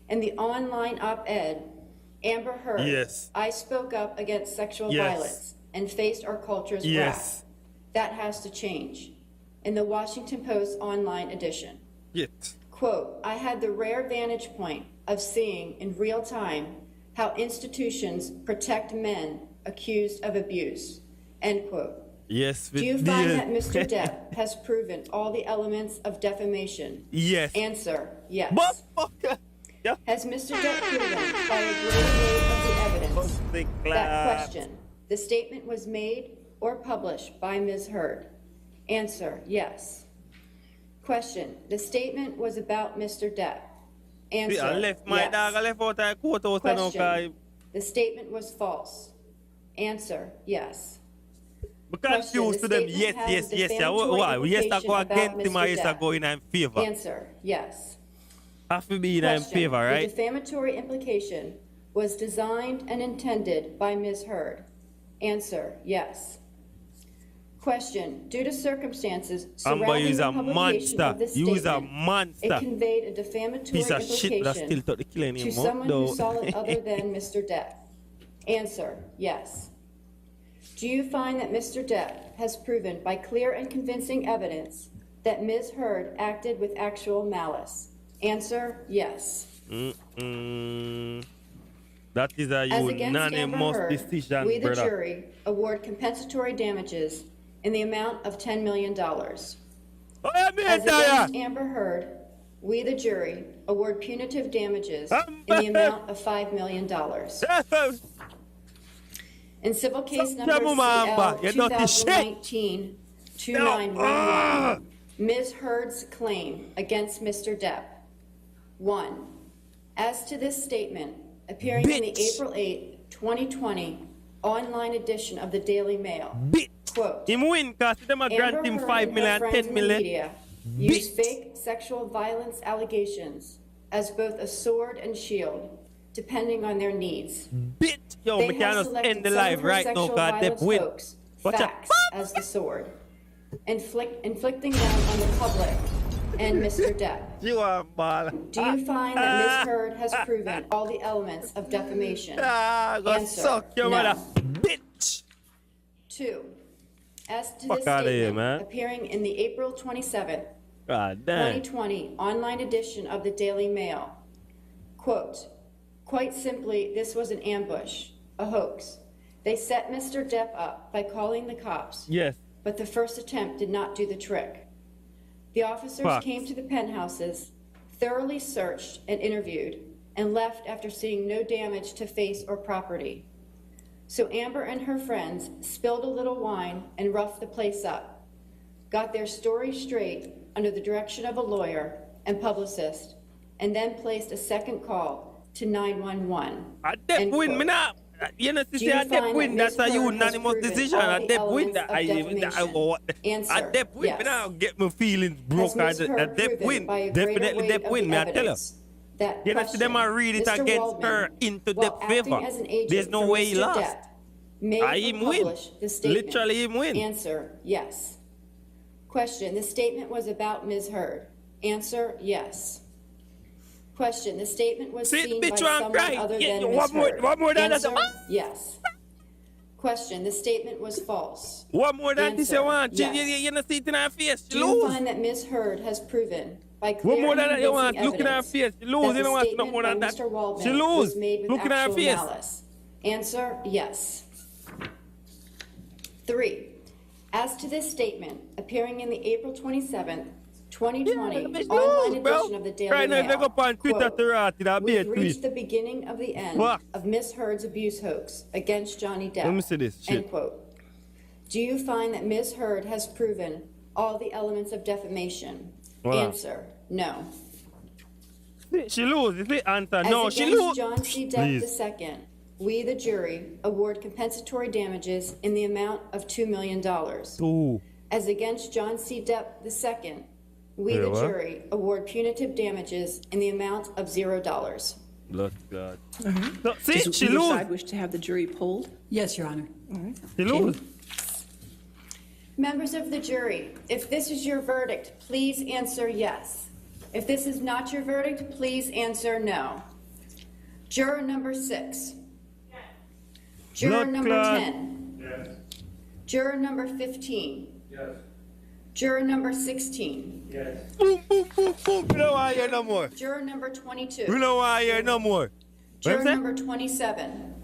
and the online op-ed, Amber Heard, yes. I spoke up against sexual violence and faced our culture's wrath. That has to change. In the Washington Post online edition. quote, I had the rare vantage point of seeing in real time how institutions protect men accused of abuse, end quote. Yes. Do you find that Mr. Depp has proven all the elements of defamation? Yes. Answer, yes. Yeah. Has Mr. Depp proven by a great weight of the evidence that question, the statement was made or published by Ms. Heard? Answer, yes. Question, the statement was about Mr. Depp. Answer, yes. Question, the statement was false. Answer, yes. Confused to them, yes. Why? Yes, I go against him, or yes, I go in favor. Answer, yes. Have to be in favor, right? The defamatory implication was designed and intended by Ms. Heard. Answer, yes. Question, due to circumstances surrounding the publication of this statement, it conveyed a defamatory implication to someone who saw it other than Mr. Depp. Answer, yes. Do you find that Mr. Depp has proven by clear and convincing evidence that Ms. Heard acted with actual malice? Answer, yes. That is a unanimous decision, we, the jury, award compensatory damages in the amount of $10 million. As against Amber Heard, we, the jury, award punitive damages in the amount of $5 million. In civil case number CL 2019-2911, Ms. Heard's claim against Mr. Depp. 1. As to this statement, appearing in the April 8, 2020 online edition of the Daily Mail, quote, Amber Heard and her friends in the media use fake sexual violence allegations as both a sword and shield, depending on their needs. Yo, they we cannot end the live right now, God. Depp win. Facts as the sword, inflicting them on the public and Mr. Depp. You are ball. Do you find that Ms. Heard has proven all the elements of defamation? Answer, no. Bitch. 2. As to this statement, appearing in the April 27th, 2020 online edition of the Daily Mail, quote, quite simply, this was an ambush, a hoax. They set Mr. Depp up by calling the cops. Yes. But the first attempt did not do the trick. The officers came to the penthouses, thoroughly searched and interviewed, and left after seeing no damage to face or property. So Amber and her friends spilled a little wine and roughed the place up, got their story straight under the direction of a lawyer and publicist, and then placed a second call to 911. You know, see, a Depp win. That's a unanimous decision. A Depp win. A Depp win. Me now get my feelings broke. A Depp win. Definitely Depp win. Me I tell you. You know, see them I read it against her into Depp favor. There's no way he lost. I him win. Literally him win. Answer, yes. Question, the statement was about Ms. Heard. Answer, yes. Question, the statement was seen by someone other than Ms. Heard. Answer, yes. Question, the statement was false. What more than this you want? Yes. You know, see it in her face. Do you find that Ms. Heard has proven by clear more than and you want? convincing Look in her evidence face. She lose. You know what? No more than that. She lose. Look in her face. Malice? Answer, yes. 3. As to this statement, appearing in the April 27th, 2020 online edition of the Daily Mail, quote, we've reached the beginning of the end of Ms. Heard's abuse hoax against Johnny Depp, let me see this. end quote. Do you find that Ms. Heard has proven all the elements of defamation? Answer, no. She lose. Is the answer? No, As she against lose. John C. Depp II, we, the jury, award compensatory damages in the amount of $2 million. Ooh. As against John C. Depp II, we, the jury, award punitive damages in the amount of $0. Lord God. So, see, she lose. Side wish to have the jury polled? Yes, Your Honor. All right. She lose. Members of the jury, if this is your verdict, please answer yes. If this is not your verdict, please answer no. Juror number 6. Juror number 10. Yes. Juror number 15. Yes. Juror number 16. Yes. Boom, boom, boom, boom. We don't want to hear no more. Juror number 22. We don't want to hear no more. Juror number 27.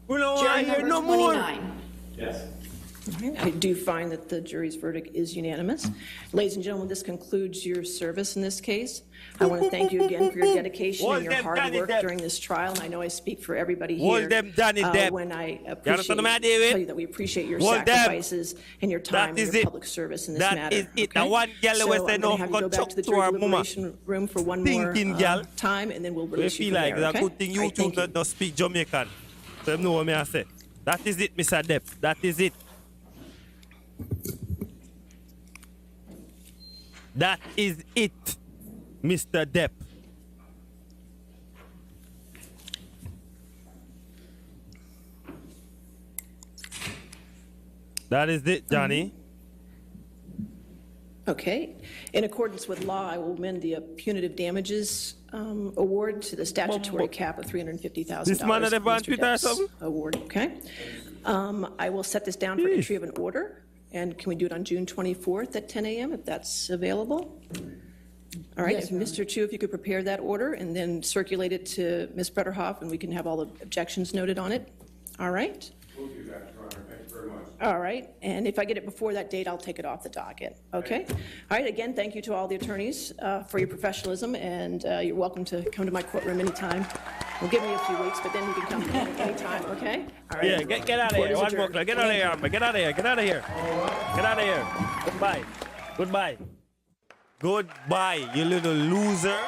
We don't want Juror to hear number no more. 29. Yes. I do find that the jury's verdict is unanimous. Ladies and gentlemen, this concludes your service in this case. I want to thank you again for your dedication and your hard work during this trial. And I know I speak for everybody here when I tell you that we appreciate your sacrifices and your time and your public service in this matter. That is it. Okay? One girl So was I'm going to have you go back to the jury deliberation room for one more time, and then we'll release you from there, like okay? a good thing you two don't speak Jamaican. So you know what I say. That is it, Mr. Depp. That is it. That is it, Mr. Depp. That is it, Johnny. Okay. In accordance with law, I will amend the punitive damages award to the statutory cap of $350,000. This man at the van Twitter or something? Award, okay. I will set this down for entry of an order. And can we do it on June 24th at 10 a.m. if that's available? All right, Yes, Mr. Chu, if you could prepare that order and then circulate it to Ms. Brederhoff, and we can have all the objections noted on it. All right? We'll do that, Your Honor. Thank you very much. All right, and if I get it before that date, I'll take it off the docket, okay? All right, again, thank you to all the attorneys for your professionalism, and you're welcome to come to my courtroom anytime. Well, give me a few weeks, but then you can come anytime, okay? All right. Yeah, get out of here. One more clock. Get out of here, man. Get out of here. Get out of here. Get out of here. Goodbye. Goodbye. Goodbye, you little loser.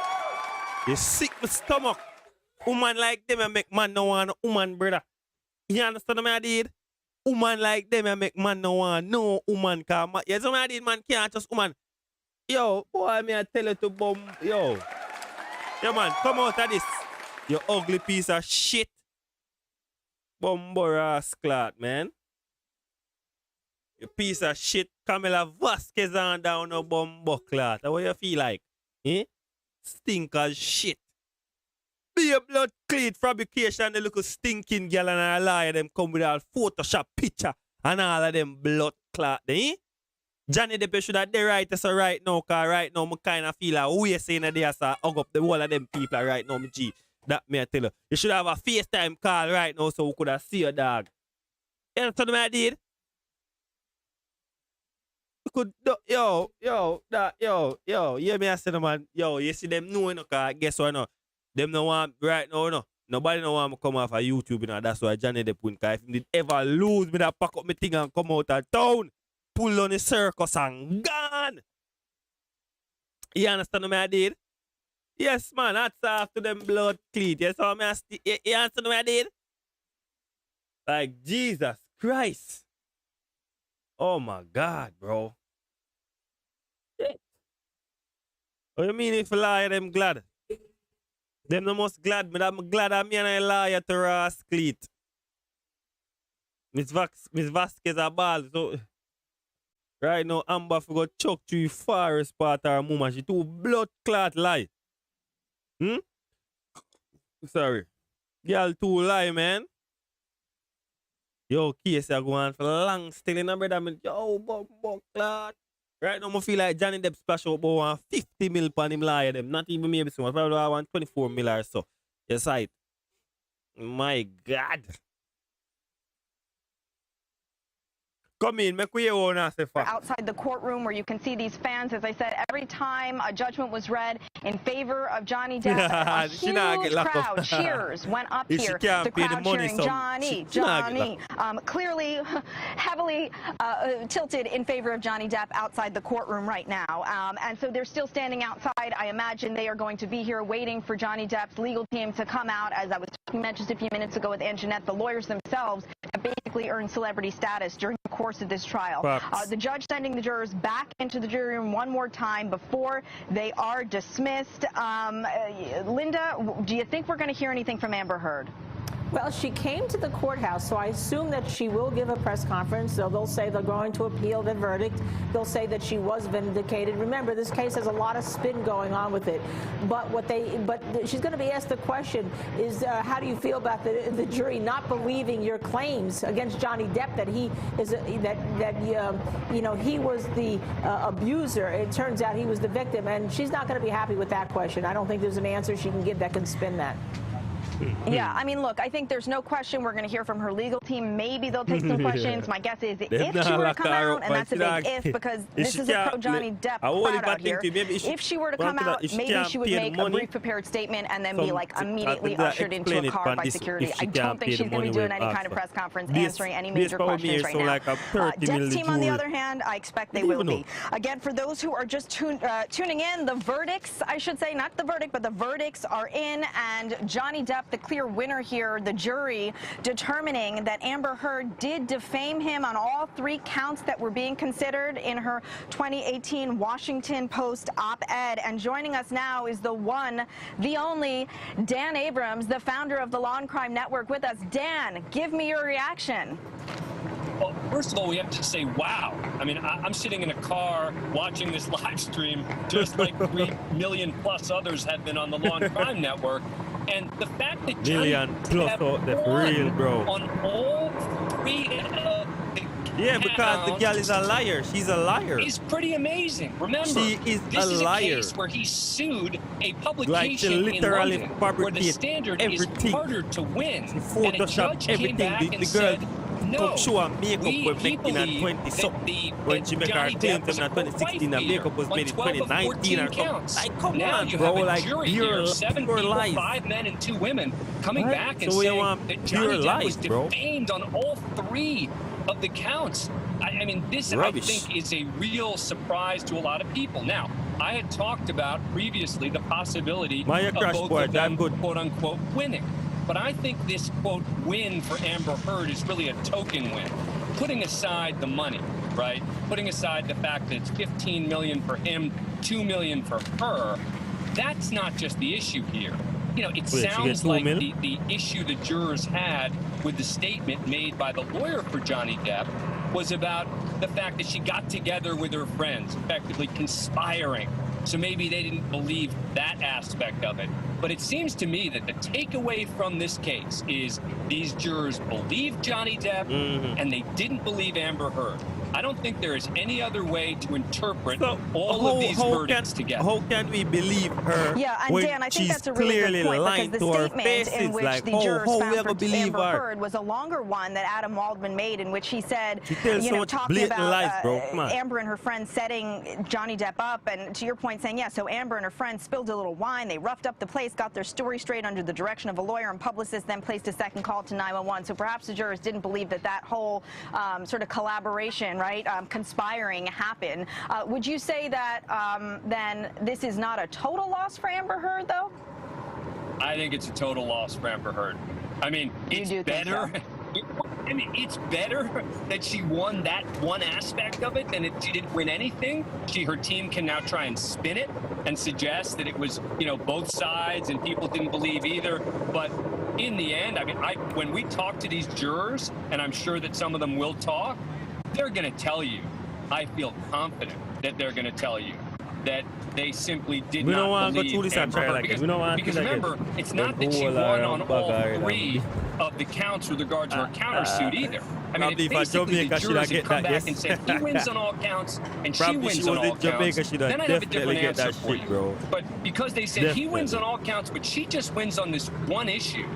You sick my stomach. Woman like them and make man no want a woman, brother. You understand what I did? Woman like them and make man no want no woman. Yeah, so I did, man, can't just woman. Yo, boy, me I tell you to bum. Yo, man, come out of this. You ugly piece of shit. Bumbo rascal, man. You piece of shit. Camila Vasquez on down no bumbo clot. What you feel like? Eh? Stink as shit. Be a blood cleat fabrication, the little stinking girl and a liar them come with all Photoshop picture and all of them blood clot. Eh? Johnny Depp should have the right so right now, cause right now I kind of feel like we saying that they are hug up the whole of them people right now, my G. That me I tell you. You should have a FaceTime call right now so we could have see your dog. You understand what I did? You could, yo, hear me I say, man, yo, you see them know, you know, cause guess what, no? Them no want, right now, no. Nobody no want me come off of YouTube, you know, that's why Johnny Depp win, cause if he did ever lose me, that pack up my thing and come out of town, pull on the circus and gone. You understand what I did? Yes, man, that's after them blood cleat. Yes, so you understand what I did? Like, Jesus Christ. Oh, my God, bro. Shit. What you mean if a liar, them glad? Them the most glad, but I'm glad I'm a liar to Ross Cleat. Miss Vasquez a ball, so... Right now, Amber forgot chuck to the forest part of her mama. She too blood clot lie. Sorry. Girl too lie, man. Yo, Casey, I go on for long still in a brother. Yo, bumbo clot. Right now, I feel like Johnny Depp splash out about 50 mil on him lie them. Not even maybe so much. Probably I want 24 mil or so. Yes, right. My God. Come in, make we hear outside the courtroom where you can see these fans. As I said, every time a judgment was read in favor of Johnny Depp, a huge crowd cheers went up here. The crowd cheering Johnny. Clearly, heavily tilted in favor of Johnny Depp outside the courtroom right now. And so they're still standing outside. I imagine they are going to be here waiting for Johnny Depp's legal team to come out. As I was talking about just a few minutes ago with Anjanette, the lawyers themselves have basically earned celebrity status during the course of this trial. The judge sending the jurors back into the jury room one more time before they are dismissed. Linda, do you think we're going to hear anything from Amber Heard? Well, she came to the courthouse, so I assume that she will give a press conference. So they'll say they're going to appeal the verdict. They'll say that she was vindicated. Remember, this case has a lot of spin going on with it. But she's going to be asked the question: is how do you feel about the jury not believing your claims against Johnny Depp that he is he was the abuser? It turns out he was the victim, and she's not going to be happy with that question. I don't think there's an answer she can give that can spin that. Yeah, I mean, look, I think there's no question we're going to hear from her legal team. Maybe they'll take some questions. My guess is if she were to come out, and that's a big if, because this is a pro-Johnny Depp crowd out here. If she were to come out, maybe she would make a brief prepared statement and then be like immediately ushered into a car by security. I don't think she's going to be doing any kind of press conference answering any major questions right now. Depp's team, on the other hand, I expect they will be. Again, for those who are just tuning in, the verdicts, I should say, not the verdict, but the verdicts are in, and Johnny Depp, the clear winner here, the jury determining that Amber Heard did defame him on all 3 counts that were being considered in her 2018 Washington Post op-ed. And joining us now is the one, the only, Dan Abrams, the founder of the Law and Crime Network, with us. Dan, give me your reaction. Well, first of all, we have to say, wow. I mean, I'm sitting in a car watching this live stream just like 3 million plus others have been on the Law and Crime Network. And the fact that Johnny Depp won on all 3 of the yeah, because the girl is a liar. She's a liar. Is pretty amazing. Remember, she is this a is liar. A case where he sued a publication like she literally in London where the standard everything. is harder to win. She photoshopped everything. The girl come show her makeup was made in 20-something. When she made her claims in 2016, her makeup was made in 2019 or something. Like, come on, bro. Like, pure 7 people, lies. 5 men and 2 women coming back and so saying that Johnny Depp was bro. defamed on all 3 of the counts. I mean, this, rubbish. I think, is a real surprise to a lot of people. Now, I had talked about previously the possibility of both of them, quote-unquote, winning. But I think this, quote, win for Amber Heard is really a token win. Putting aside the money, right? Putting aside the fact that it's $15 million for him, $2 million for her, that's not just the issue here. You know, it sounds like the issue the jurors had with the statement made by the lawyer for Johnny Depp was about the fact that she got together with her friends, effectively conspiring. So maybe they didn't believe that aspect of it. But it seems to me that the takeaway from this case is these jurors believed Johnny Depp and they didn't believe Amber Heard. I don't think there is any other way to interpret all of these verdicts together. How can we believe her? Yeah, and Dan, I think that's a really good point, because the statement in which the jurors found for Amber Heard was a longer one that Adam Waldman made, in which he said, talking about Amber and her friends setting Johnny Depp up, and to your point saying, yeah, so Amber and her friends spilled a little wine, they roughed up the place, got their story straight under the direction of a lawyer and publicist, then placed a second call to 911. So perhaps the jurors didn't believe that whole sort of collaboration, right, conspiring happened. Would you say that then this is not a total loss for Amber Heard, though? I think it's a total loss for Amber Heard. I mean, it's better. I mean, it's better that she won that one aspect of it than if she didn't win anything. Her team can now try and spin it and suggest that it was, both sides and people didn't believe either. But in the end, I mean, when we talk to these jurors, and I'm sure that some of them will talk, they're going to tell you, I feel confident that they're going to tell you that they simply did not believe Amber Heard. Because remember, it's not that she won on all 3 of the counts with regard to her countersuit either. I mean, it's basically the jurors have come back and said he wins on all counts and she wins on all counts. Then I'd have a different answer for you. But because they said he wins on all counts, but she just wins on this one issue,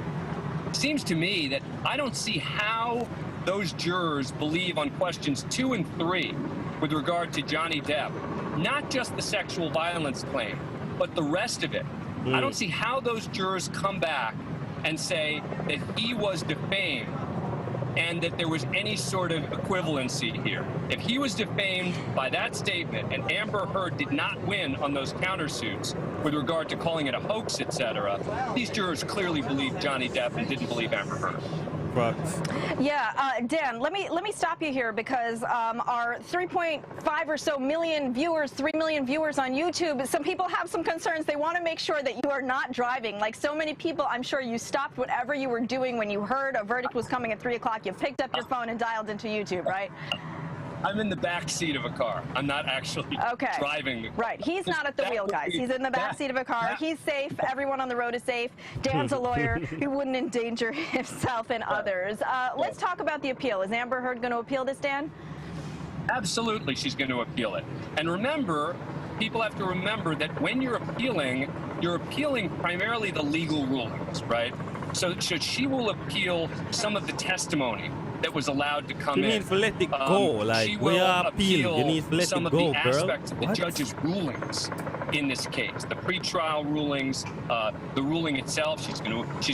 it seems to me that I don't see how those jurors believe on questions 2 and 3 with regard to Johnny Depp. Not just the sexual violence claim, but the rest of it. I don't see how those jurors come back and say that he was defamed and that there was any sort of equivalency here. If he was defamed by that statement and Amber Heard did not win on those countersuits with regard to calling it a hoax, etc., these jurors clearly believed Johnny Depp and didn't believe Amber Heard. Facts. Yeah, Dan, let me stop you here because our 3.5 or so million viewers, 3 million viewers on YouTube, some people have some concerns. They want to make sure that you are not driving. Like so many people, I'm sure you stopped whatever you were doing when you heard a verdict was coming at 3 o'clock. You picked up your phone and dialed into YouTube, right? I'm in the back seat of a car. I'm not actually driving the car. Right. He's not at the wheel, guys. He's in the back seat of a car. He's safe. Everyone on the road is safe. Dan's a lawyer. He wouldn't endanger himself and others. Let's talk about the appeal. Is Amber Heard going to appeal this, Dan? Absolutely, she's going to appeal it. And remember, people have to remember that when you're appealing primarily the legal rulings, right? So she will appeal some of the testimony that was allowed to come in. You need to let it go. Like, we are appeal. You need to let some it of go, the girl. aspects of the judge's rulings in this case, the pretrial rulings, the ruling itself. She's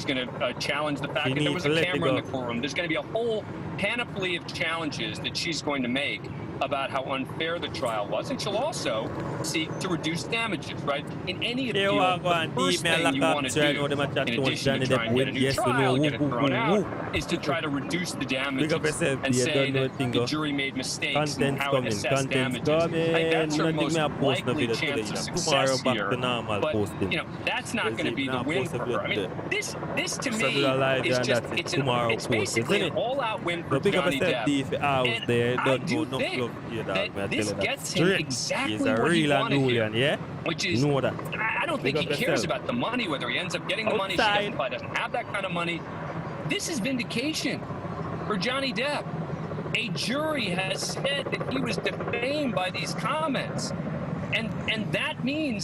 going to challenge the fact that there was a camera in the courtroom. There's going to be a whole panoply of challenges that she's going to make about how unfair the trial was, and she'll also seek to reduce damages, right? In any appeal, the first thing you want to do, in addition to try and get a new trial, get it thrown out, is to try to reduce the damages and say that the jury made mistakes in how it assessed damages. I think that's her most likely chance of success here. But, you know, that's not going to be the win for her. I mean, this to me is just, it's basically an all-out win for Johnny Depp. And I do think that this gets him exactly what he wanted here, which is, I don't think he cares about the money, whether he ends up getting the money. She doesn't have that kind of money. This is vindication for Johnny Depp. A jury has said that he was defamed by these comments, and that means